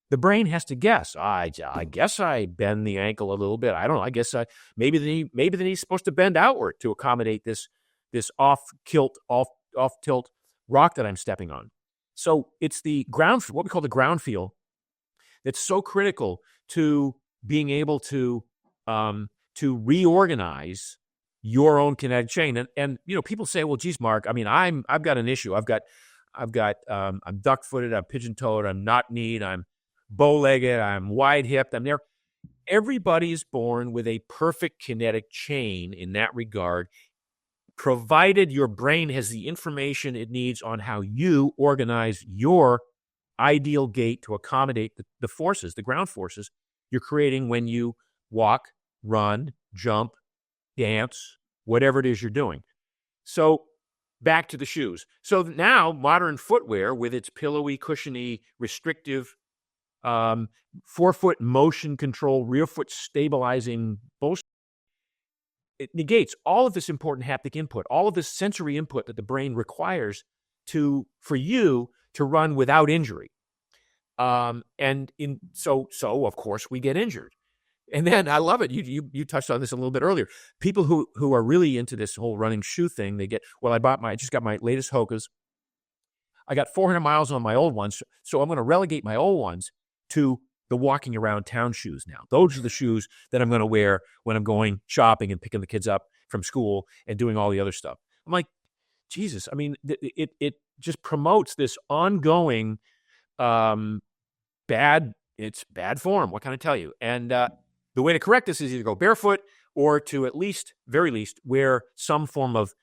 the brain has to guess. I guess I bend the ankle a little bit. I don't know. I guess maybe the knee's supposed to bend outward to accommodate this off tilt rock that I'm stepping on. So it's the ground, what we call the ground feel, that's so critical to being able to to reorganize your own kinetic chain. And people say, well, geez, Mark, I mean, I've got an issue. I'm duck-footed, I'm pigeon-toed, I'm knock-kneed, I'm bow-legged, I'm wide-hipped, I'm there. Everybody is born with a perfect kinetic chain in that regard, provided your brain has the information it needs on how you organize your ideal gait to accommodate the forces, the ground forces you're creating when you walk, run, jump, dance, whatever it is you're doing. So back to the shoes. So now modern footwear with its pillowy, cushiony, restrictive, forefoot motion control, rear foot stabilizing bullshit, it negates all of this important haptic input, all of this sensory input that the brain requires for you to run without injury. So of course we get injured. And then I love it. You touched on this a little bit earlier. People who are really into this whole running shoe thing, they get, well, I just got my latest Hokas. I got 400 miles on my old ones, so I'm going to relegate my old ones to the walking around town shoes now. Those are the shoes that I'm going to wear when I'm going shopping and picking the kids up from school and doing all the other stuff. I'm like, Jesus, I mean, it just promotes this ongoing bad form. What can I tell you? And the way to correct this is either go barefoot or to very least, wear some form of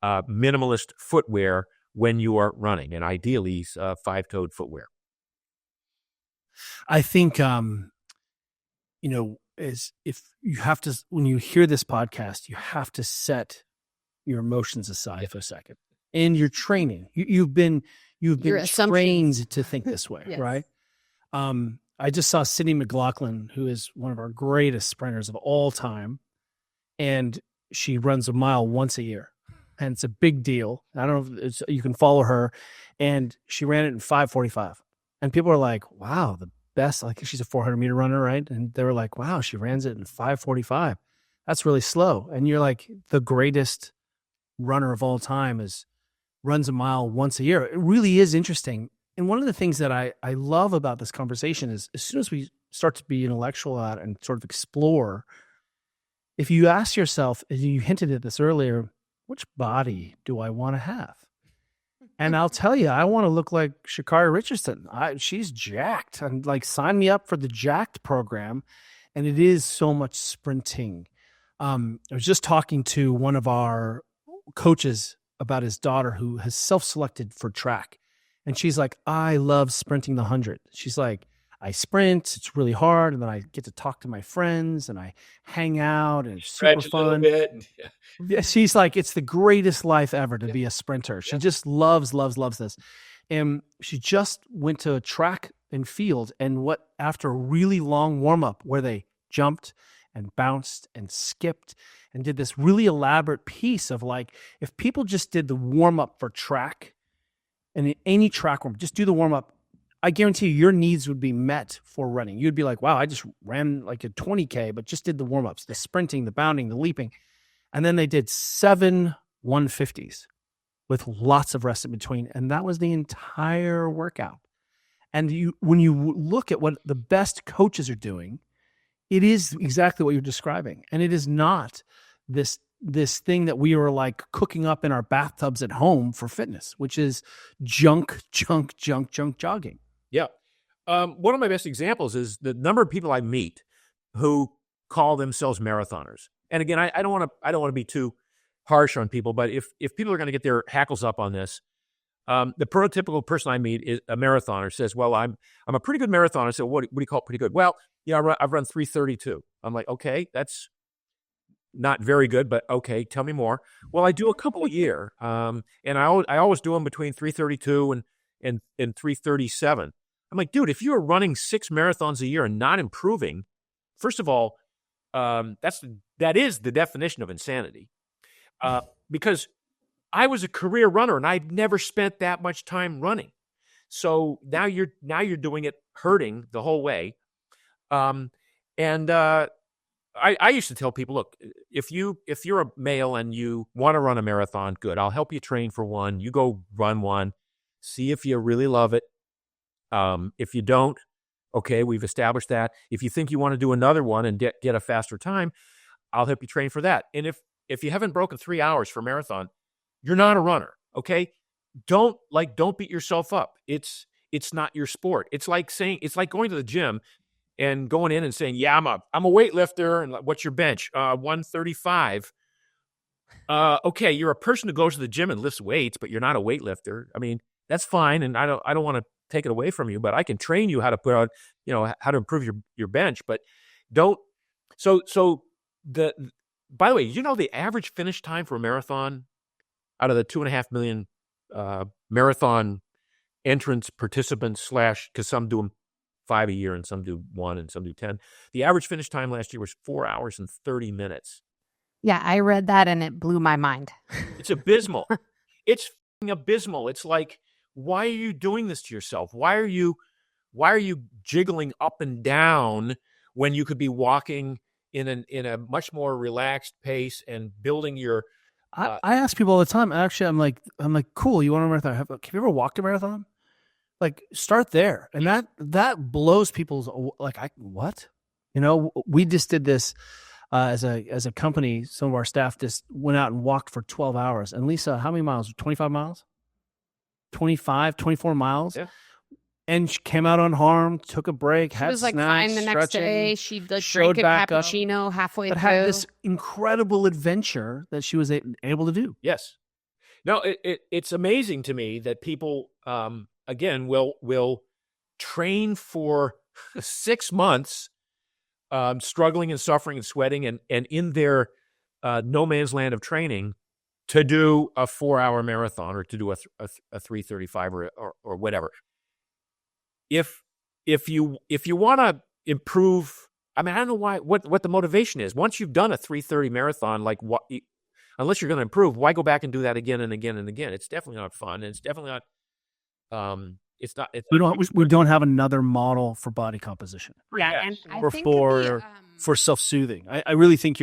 minimalist footwear when you are running, and ideally five-toed footwear. I think, is if you have to, when you hear this podcast, you have to set your emotions aside for a second. And your training, you've been trained to think this way, Yes. right? I just saw Sydney McLaughlin, who is one of our greatest sprinters of all time, and she runs a mile once a year, and it's a big deal. I don't know if you can follow her, and she ran it in 5:45, and people are like, "Wow, the best!" Like she's a 400-meter runner, right? And they were like, "Wow, she runs it in 5:45. That's really slow." And you're like, the greatest runner of all time runs a mile once a year. It really is interesting. And one of the things that I love about this conversation is as soon as we start to be intellectual at and sort of explore, if you ask yourself, as you hinted at this earlier, which body do I want to have? And I'll tell you, I want to look like Sha'Carri Richardson. She's jacked. And like, sign me up for the jacked program. And it is so much sprinting. I was just talking to one of our coaches about his daughter who has self-selected for track. And she's like, I love sprinting the 100. She's like, I sprint, it's really hard, and then I get to talk to my friends and I hang out and it's super fun. Yeah. She's like, it's the greatest life ever to be a sprinter. She just loves this. And she just went to a track and field, and after a really long warm-up where they jumped and bounced and skipped and did this really elaborate piece of like, if people just did the warm-up for track, and in any track warm, just do the warm-up, I guarantee you your needs would be met for running. You'd be like, wow, I just ran like a 20K, but just did the warm-ups, the sprinting, the bounding, the leaping. And then they did 7 150s with lots of rest in between. And that was the entire workout. And when you look at what the best coaches are doing, it is exactly what you're describing. And it is not this thing that we were like cooking up in our bathtubs at home for fitness, which is junk jogging. Yeah. One of my best examples is the number of people I meet who call themselves marathoners. And again, I don't want to be too harsh on people, but if people are going to get their hackles up on this, the prototypical person I meet is a marathoner says, well, I'm a pretty good marathoner. So what do you call pretty good? Well, I've run 3:32. I'm like, okay, that's not very good, but okay, tell me more. Well, I do a couple a year, and I always do them between 3:32 and 3:37. I'm like, dude, if you are running 6 marathons a year and not improving, first of all, that is the definition of insanity. Because I was a career runner and I'd never spent that much time running. So now you're doing it hurting the whole way. I used to tell people, look, if you're a male and you want to run a marathon, good. I'll help you train for one. You go run one. See if you really love it. If you don't, okay, we've established that. If you think you want to do another one and get a faster time, I'll help you train for that. And if you haven't broken 3 hours for a marathon, you're not a runner. Okay. Don't beat yourself up. It's not your sport. It's like going to the gym and going in and saying, yeah, I'm a weightlifter. And what's your bench? 135. Okay. You're a person who goes to the gym and lifts weights, but you're not a weightlifter. I mean, that's fine. And I don't want to take it away from you, but I can train you how to put on, how to improve your bench, but don't. By the way, the average finish time for a marathon out of the 2.5 million marathon entrants, participants / because some do them 5 a year and some do 1 and some do 10. The average finish time last year was 4 hours and 30 minutes. Yeah, I read that and it blew my mind. It's abysmal. It's abysmal. It's like, why are you doing this to yourself? Why are you jiggling up and down when you could be walking in a much more relaxed pace and building your I ask people all the time. Actually, I'm like, cool. You want a marathon? Have you ever walked a marathon? Like, start there, and that blows people's what? We just did this as a company. Some of our staff just went out and walked for 12 hours. And Lisa, how many miles? 25 miles? 25, 24 miles. Yeah. And she came out unharmed, took a break, She had was like snacks, fine the next stretching, day. She drank a showed back up, cappuccino halfway but through. had this incredible adventure that she was able to do. Yes. No, it's amazing to me that people, again, will train for 6 months, struggling and suffering and sweating and in their no man's land of training to do a 4-hour marathon or to do a 3:35 or whatever. If you want to improve, I mean, I don't know what the motivation is. Once you've done a 3:30 marathon, unless you're going to improve, why go back and do that again and again and again? It's definitely not fun. And it's definitely not. It's not. We don't have another model for body composition. Yeah, and I or think for self-soothing. I really think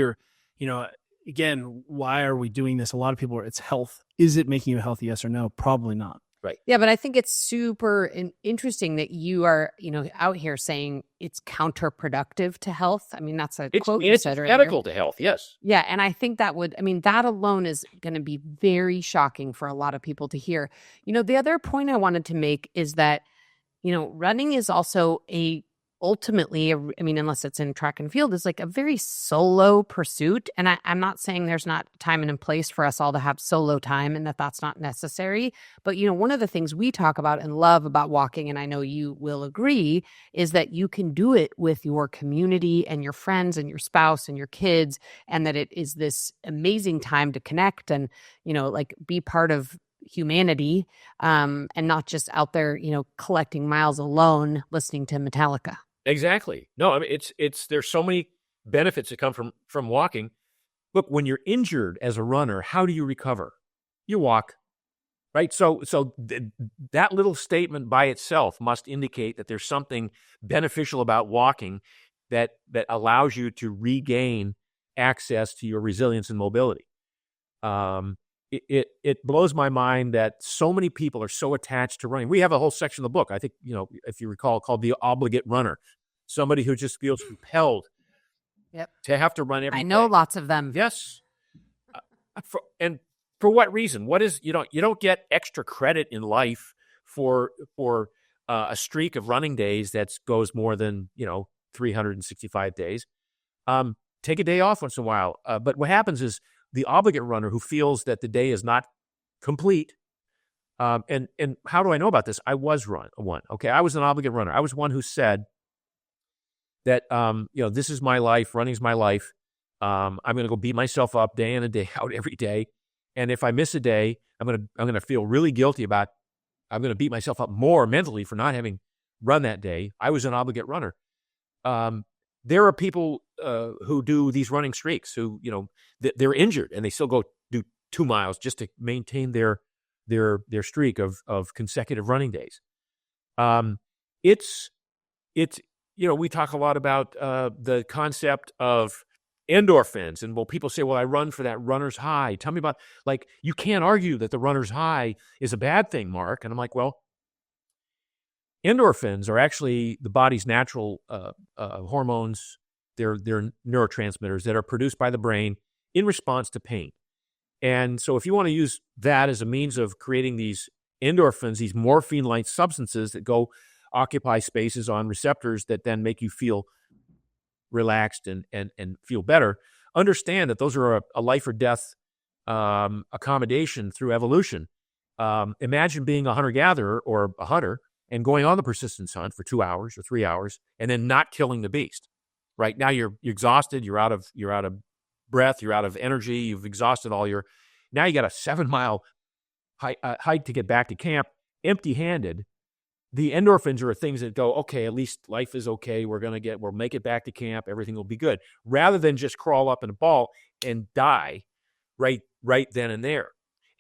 again, why are we doing this? A lot of people it's health. Is it making you healthy? Yes or no? Probably not. Right. Yeah, but I think it's super interesting that you are, out here saying it's counterproductive to health. I mean, that's a quote you said earlier. It's medical to health, yes. Yeah, and I think that alone is going to be very shocking for a lot of people to hear. The other point I wanted to make is that, running is also ultimately, unless it's in track and field, is like a very solo pursuit. And I'm not saying there's not time and place for us all to have solo time and that's not necessary. But, one of the things we talk about and love about walking, and I know you will agree, is that you can do it with your community and your friends and your spouse and your kids, and that it is this amazing time to connect and, be part of humanity, and not just out there, collecting miles alone, listening to Metallica. Exactly. No, I mean, there's so many benefits that come from walking. Look, when you're injured as a runner, how do you recover? You walk, right? So that little statement by itself must indicate that there's something beneficial about walking that allows you to regain access to your resilience and mobility. It blows my mind that so many people are so attached to running. We have a whole section of the book, I think, if you recall, called The Obligate Runner. Somebody who just feels compelled to have to run every day. I know lots of them. Yes. For what reason? You don't get extra credit in life for a streak of running days that goes more than 365 days. Take a day off once in a while. But what happens is the obligate runner who feels that the day is not complete. And how do I know about this? I was one. Okay, I was an obligate runner. I was one who said that this is my life. Running's my life. I'm going to go beat myself up day in and day out every day. And if I miss a day, I'm going to feel really guilty about. I'm going to beat myself up more mentally for not having run that day. I was an obligate runner. There are people who do these running streaks who, they're injured and they still go do 2 miles just to maintain their streak of consecutive running days. It's we talk a lot about the concept of endorphins, and people say, well, I run for that runner's high. Tell me about, you can't argue that the runner's high is a bad thing, Mark. And I'm like, well, endorphins are actually the body's natural hormones They're neurotransmitters that are produced by the brain in response to pain. And so if you want to use that as a means of creating these endorphins, these morphine-like substances that go occupy spaces on receptors that then make you feel relaxed and feel better, understand that those are a life or death accommodation through evolution. Imagine being a hunter-gatherer or a hunter and going on the persistence hunt for 2 hours or 3 hours and then not killing the beast. Right now you're exhausted, you're out of breath, you're out of energy, you've exhausted all your. Now you got a 7-mile hike to get back to camp, empty-handed. The endorphins are things that go, okay, at least life is okay. We'll make it back to camp. Everything will be good. Rather than just crawl up in a ball and die right then and there.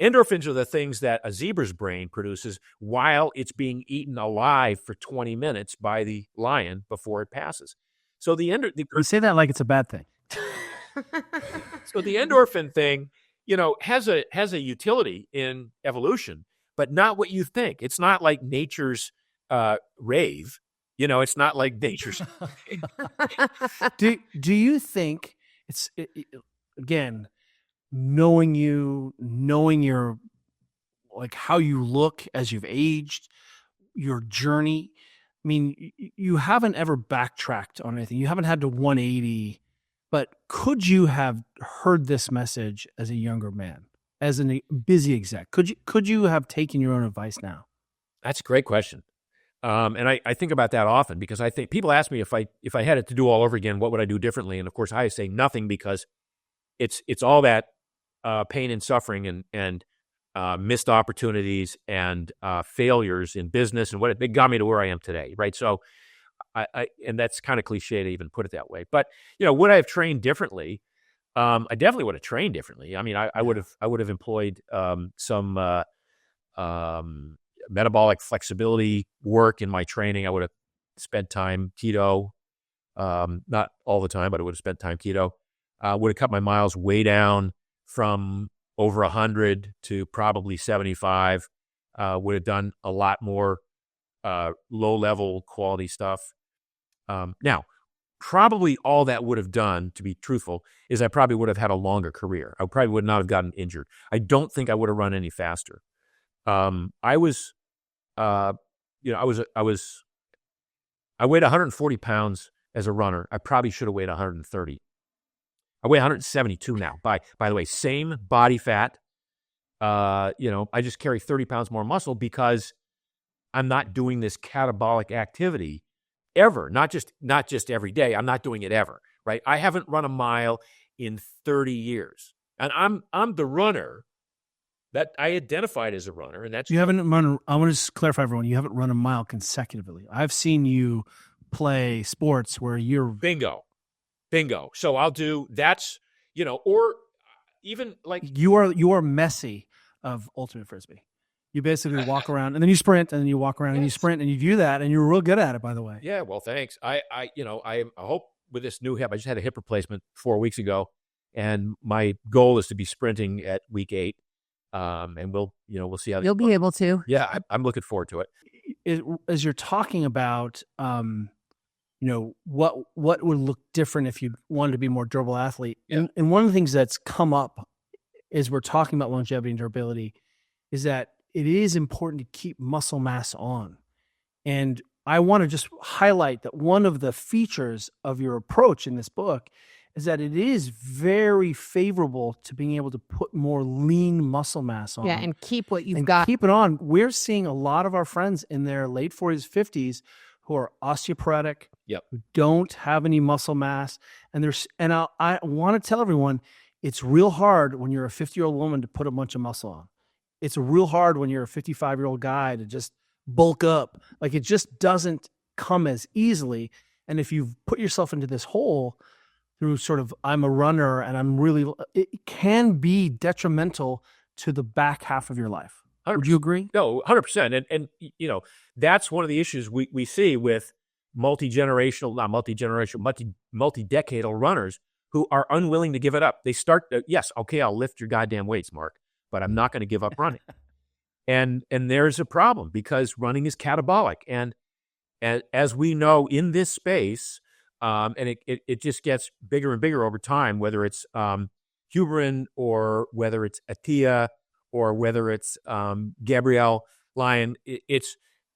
Endorphins are the things that a zebra's brain produces while it's being eaten alive for 20 minutes by the lion before it passes. So you say that like it's a bad thing. So the endorphin thing, has a utility in evolution, but not what you think. It's not like nature's rave. It's not like nature's. Do you think again, knowing your like how you look as you've aged, your journey? I mean, you haven't ever backtracked on anything. You haven't had to 180. But could you have heard this message as a younger man, as a busy exec? Could you have taken your own advice now? That's a great question. And I think about that often because I think people ask me if I had it to do all over again, what would I do differently? And of course I say nothing because it's all that pain and suffering and missed opportunities and failures in business and what it got me to where I am today. Right. So and that's kind of cliche to even put it that way. But, would I have trained differently? I definitely would have trained differently. I mean, I would have employed some metabolic flexibility work in my training. I would have spent time keto, not all the time, but I would have spent time keto. Would have cut my miles way down from over 100 to probably 75. Would have done a lot more low-level quality stuff. Now, probably all that would have done, to be truthful, is I probably would have had a longer career. I probably would not have gotten injured. I don't think I would have run any faster. I weighed 140 pounds as a runner. I probably should have weighed 130. I weigh 172 now. By the way, same body fat. I just carry 30 pounds more muscle because I'm not doing this catabolic activity ever. Not just every day. I'm not doing it ever. Right? I haven't run a mile in 30 years, and I'm the runner that I identified as a runner, and that's you haven't run. I want to just clarify, everyone. You haven't run a mile consecutively. I've seen you play sports where you're bingo. So I'll do that's or even like you are Messi of ultimate frisbee. You basically walk around and then you sprint and then you walk around and you sprint and you do that and you're real good at it, by the way. Yeah, well, thanks. I hope with this new hip, I just had a hip replacement 4 weeks ago, and my goal is to be sprinting at week 8. And we'll see how you'll be able to. Yeah, I'm looking forward to it. As you're talking about, what would look different if you wanted to be a more durable athlete. Yeah. And one of the things that's come up as we're talking about longevity and durability is that it is important to keep muscle mass on. And I want to just highlight that one of the features of your approach in this book is that it is very favorable to being able to put more lean muscle mass on. Yeah, and keep what you've got. Keep it on. We're seeing a lot of our friends in their late 40s, 50s who are osteoporotic, who don't have any muscle mass. And I want to tell everyone, it's real hard when you're a 50-year-old woman to put a bunch of muscle on. It's real hard when you're a 55-year-old guy to just bulk up. Like, it just doesn't come as easily. And if you've put yourself into this hole through sort of, I'm a runner and it can be detrimental to the back half of your life. 100%. Would you agree? No, 100%. And that's one of the issues we see with multi-decadal runners who are unwilling to give it up. They start, yes, okay, I'll lift your goddamn weights, Mark, but I'm not going to give up running. And there's a problem because running is catabolic. And as we know in this space, And it just gets bigger and bigger over time, whether it's Huberin or whether it's Attia or whether it's Gabrielle Lyon. It's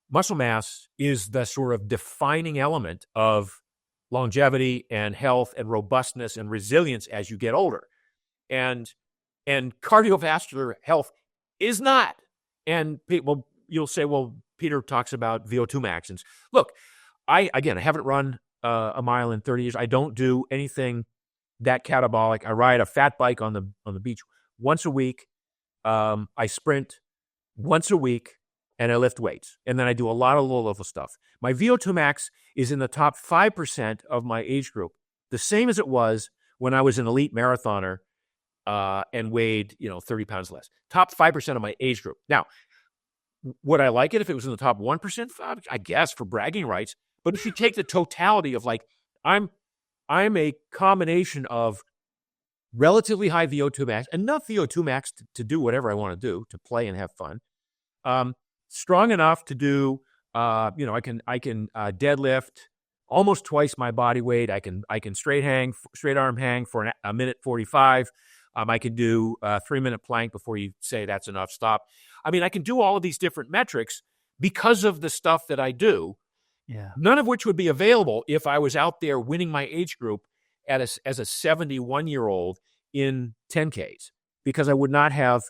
muscle mass is the sort of defining element of longevity and health and robustness and resilience as you get older. And cardiovascular health is not. And people, you'll say, well, Peter talks about VO2 max. And look, I haven't run a mile in 30 years. I don't do anything that catabolic. I ride a fat bike on the beach once a week. I sprint once a week, and I lift weights. And then I do a lot of low-level stuff. My VO2 max is in the top 5% of my age group, the same as it was when I was an elite marathoner and weighed 30 pounds less. Top 5% of my age group. Now, would I like it if it was in the top 1%? I guess, for bragging rights. But if you take the totality of I'm a combination of relatively high VO2 max, enough VO2 max to do whatever I want to do, to play and have fun. Strong enough to do, I can deadlift almost twice my body weight. I can straight arm hang for a minute 45. I can do a 3-minute plank before you say that's enough, stop. I mean, I can do all of these different metrics because of the stuff that I do. Yeah. None of which would be available if I was out there winning my age group as a 71-year-old in 10Ks, because I would not have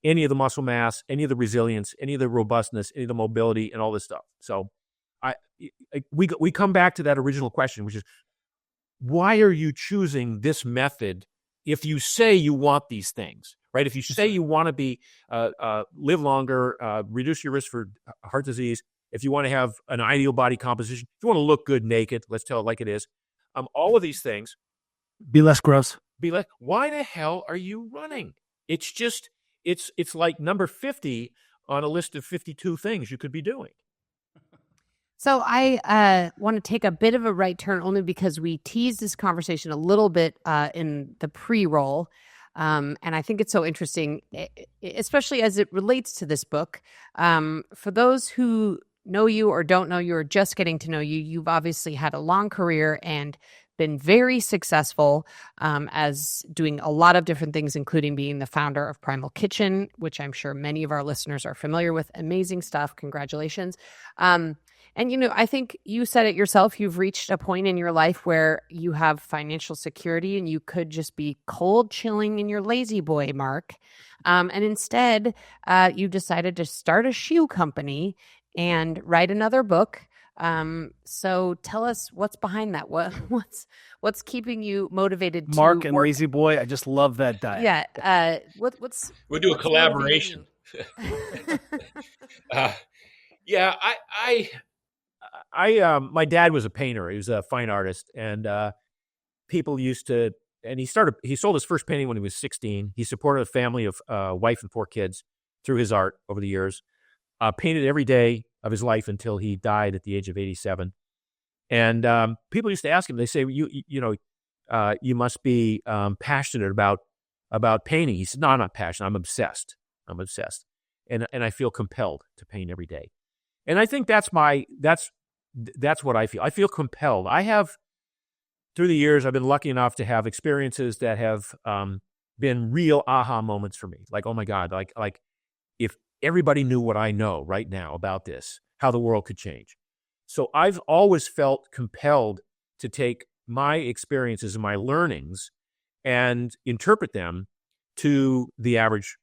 any of the muscle mass, any of the resilience, any of the robustness, any of the mobility, and all this stuff. So we come back to that original question, which is, why are you choosing this method if you say you want these things, right? If you say you want to be live longer, reduce your risk for heart disease, if you want to have an ideal body composition, if you want to look good naked, let's tell it like it is, all of these things. Be less gross. Why the hell are you running? It's just, it's like number 50 on a list of 52 things you could be doing. So I want to take a bit of a right turn, only because we teased this conversation a little bit in the pre-roll. And I think it's so interesting, especially as it relates to this book. For those who know you or don't know you or just getting to know you, you've obviously had a long career and been very successful as doing a lot of different things, including being the founder of Primal Kitchen, which I'm sure many of our listeners are familiar with. Amazing stuff. Congratulations. And, I think you said it yourself, you've reached a point in your life where you have financial security and you could just be cold chilling in your lazy boy, Mark. And instead, you decided to start a shoe company and write another book. So tell us what's behind that. What's keeping you motivated to Mark and work? Lazy Boy, I just love that diet. Yeah. We'll do a collaboration. Yeah, my dad was a painter. He was a fine artist, and people used to, and he sold his first painting when he was 16. He supported a family of wife and 4 kids through his art over the years. Painted every day of his life until he died at the age of 87. And people used to ask him, they say, you must be passionate about painting. He said, no, I'm not passionate. I'm obsessed. And I feel compelled to paint every day. And I think that's what I feel. I feel compelled. Through the years, I've been lucky enough to have experiences that have been real aha moments for me. Like, oh my God, like if everybody knew what I know right now about this, how the world could change. So I've always felt compelled to take my experiences and my learnings and interpret them to the average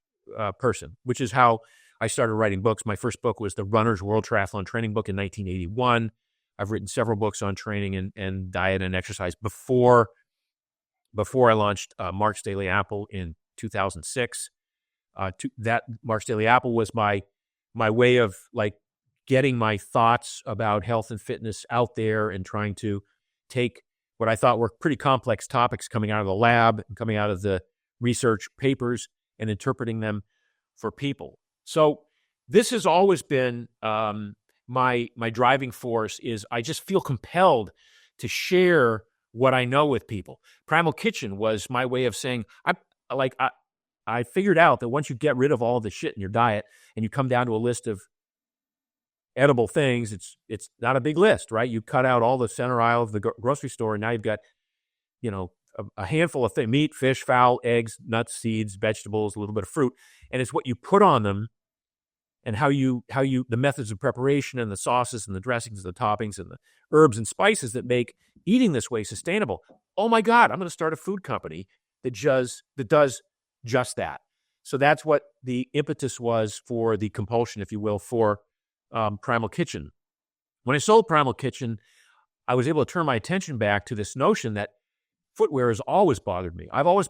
person, which is how I started writing books. My first book was the Runner's World Triathlon Training book in 1981. I've written several books on training and diet and exercise before I launched Mark's Daily Apple in 2006. That Mark's Daily Apple was my way of getting my thoughts about health and fitness out there and trying to take what I thought were pretty complex topics coming out of the lab and coming out of the research papers and interpreting them for people. So this has always been my driving force. Is I just feel compelled to share what I know with people. Primal Kitchen was my way of saying, I figured out that once you get rid of all of the shit in your diet and you come down to a list of edible things, it's not a big list, right? You cut out all the center aisle of the grocery store, and now you've got, a handful of things: meat, fish, fowl, eggs, nuts, seeds, vegetables, a little bit of fruit. And it's what you put on them and how you the methods of preparation and the sauces and the dressings and the toppings and the herbs and spices that make eating this way sustainable. Oh my God, I'm going to start a food company that does just that. So that's what the impetus was for the compulsion, if you will, for Primal Kitchen. When I sold Primal Kitchen, I was able to turn my attention back to this notion that footwear has always bothered me. I've always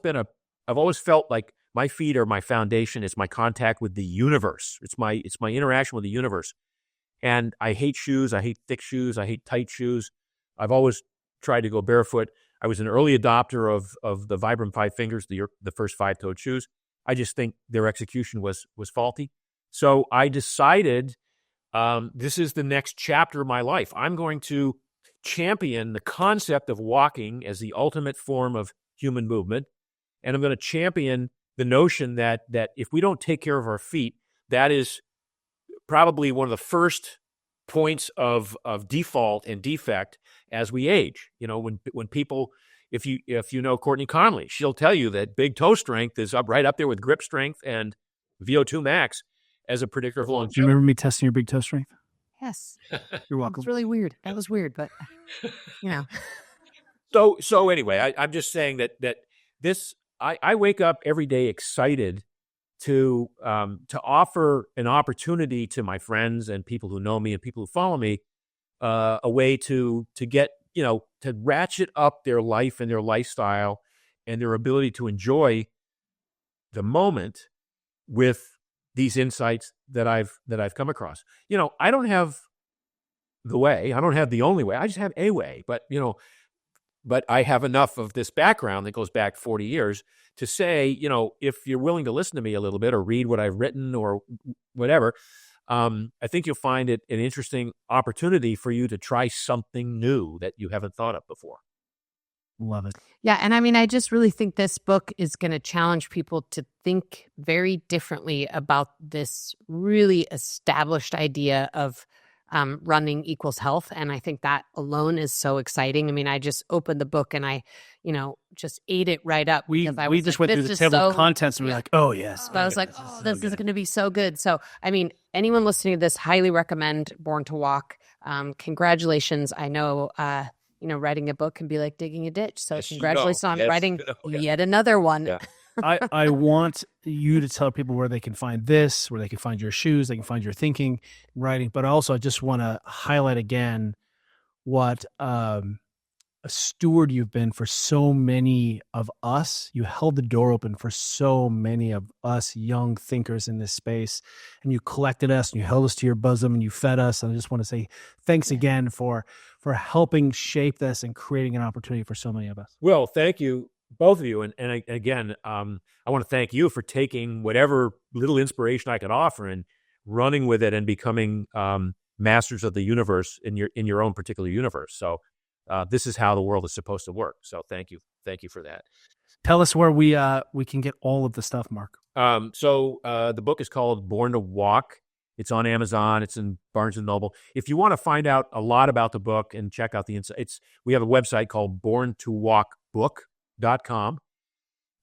felt like my feet are my foundation. It's my contact with the universe. It's my interaction with the universe. And I hate shoes. I hate thick shoes. I hate tight shoes. I've always tried to go barefoot. I was an early adopter of the Vibram Five Fingers, the first five-toed shoes. I just think their execution was faulty. So I decided this is the next chapter of my life. I'm going to champion the concept of walking as the ultimate form of human movement. And I'm going to champion the notion that if we don't take care of our feet, that is probably one of the first points of default and defect as we age. When people, if you know Courtney Conley, she'll tell you that big toe strength is right up there with grip strength and VO2 max as a predictor of longevity. Do you remember me testing your big toe strength? Yes. You're welcome. It's really weird. That was weird, but So anyway, I'm just saying that this, I wake up every day excited to offer an opportunity to my friends and people who know me and people who follow me, a way to get, to ratchet up their life and their lifestyle and their ability to enjoy the moment with these insights that I've come across. I don't have the way. I don't have the only way. I just have a way. But I have enough of this background that goes back 40 years to say, if you're willing to listen to me a little bit or read what I've written or whatever, I think you'll find it an interesting opportunity for you to try something new that you haven't thought of before. Love it. Yeah. And I mean, I just really think this book is going to challenge people to think very differently about this really established idea of running equals health. And I think that alone is so exciting. I mean, I just opened the book and I, just ate it right up. We just went through the this table is of contents and we're like, oh yes. So I was like, this is going to be so good. So, I mean, anyone listening to this, highly recommend Born to Walk. Congratulations. I know, writing a book can be like digging a ditch. So congratulations on writing yet another one. Yeah. I want you to tell people where they can find this, where they can find your shoes, they can find your thinking, writing. But also, I just want to highlight again what a steward you've been for so many of us. You held the door open for so many of us young thinkers in this space, and you collected us and you held us to your bosom and you fed us. And I just want to say thanks again for helping shape this and creating an opportunity for so many of us. Well, thank you, both of you. And again, I want to thank you for taking whatever little inspiration I could offer and running with it and becoming masters of the universe in your own particular universe. So this is how the world is supposed to work. So thank you for that. Tell us where we can get all of the stuff, Mark. So the book is called Born to Walk. It's on Amazon. It's in Barnes & Noble. If you want to find out a lot about the book and check out the insights, we have a website called borntowalkbook.com.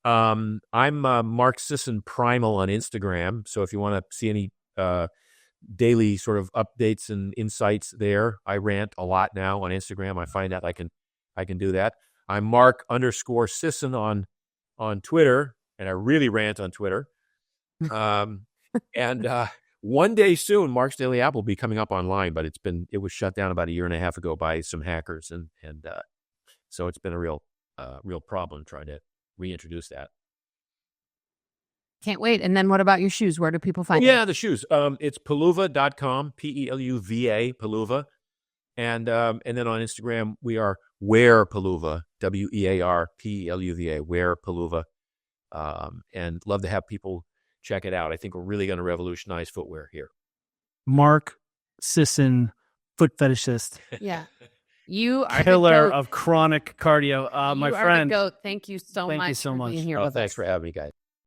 I'm Mark Sisson Primal on Instagram. So if you want to see any daily sort of updates and insights there, I rant a lot now on Instagram. I find out I can do that. I'm Mark_Sisson on Twitter, and I really rant on Twitter. And one day soon, Mark's Daily App will be coming up online, but it was shut down about a year and a half ago by some hackers, and so it's been a real problem trying to reintroduce that. Can't wait. And then what about your shoes? Where do people find them? Yeah, the shoes. It's peluva.com, Peluva, Peluva. And then on Instagram, we are Wear Peluva, WearPeluva, Wear Peluva. And love to have people check it out. I think we're really going to revolutionize footwear here. Mark Sisson, foot fetishist. Yeah. You are killer of chronic cardio. My friend. Goat. Thank you so much. Thank you so much. For being here with thanks us. for having me, guys.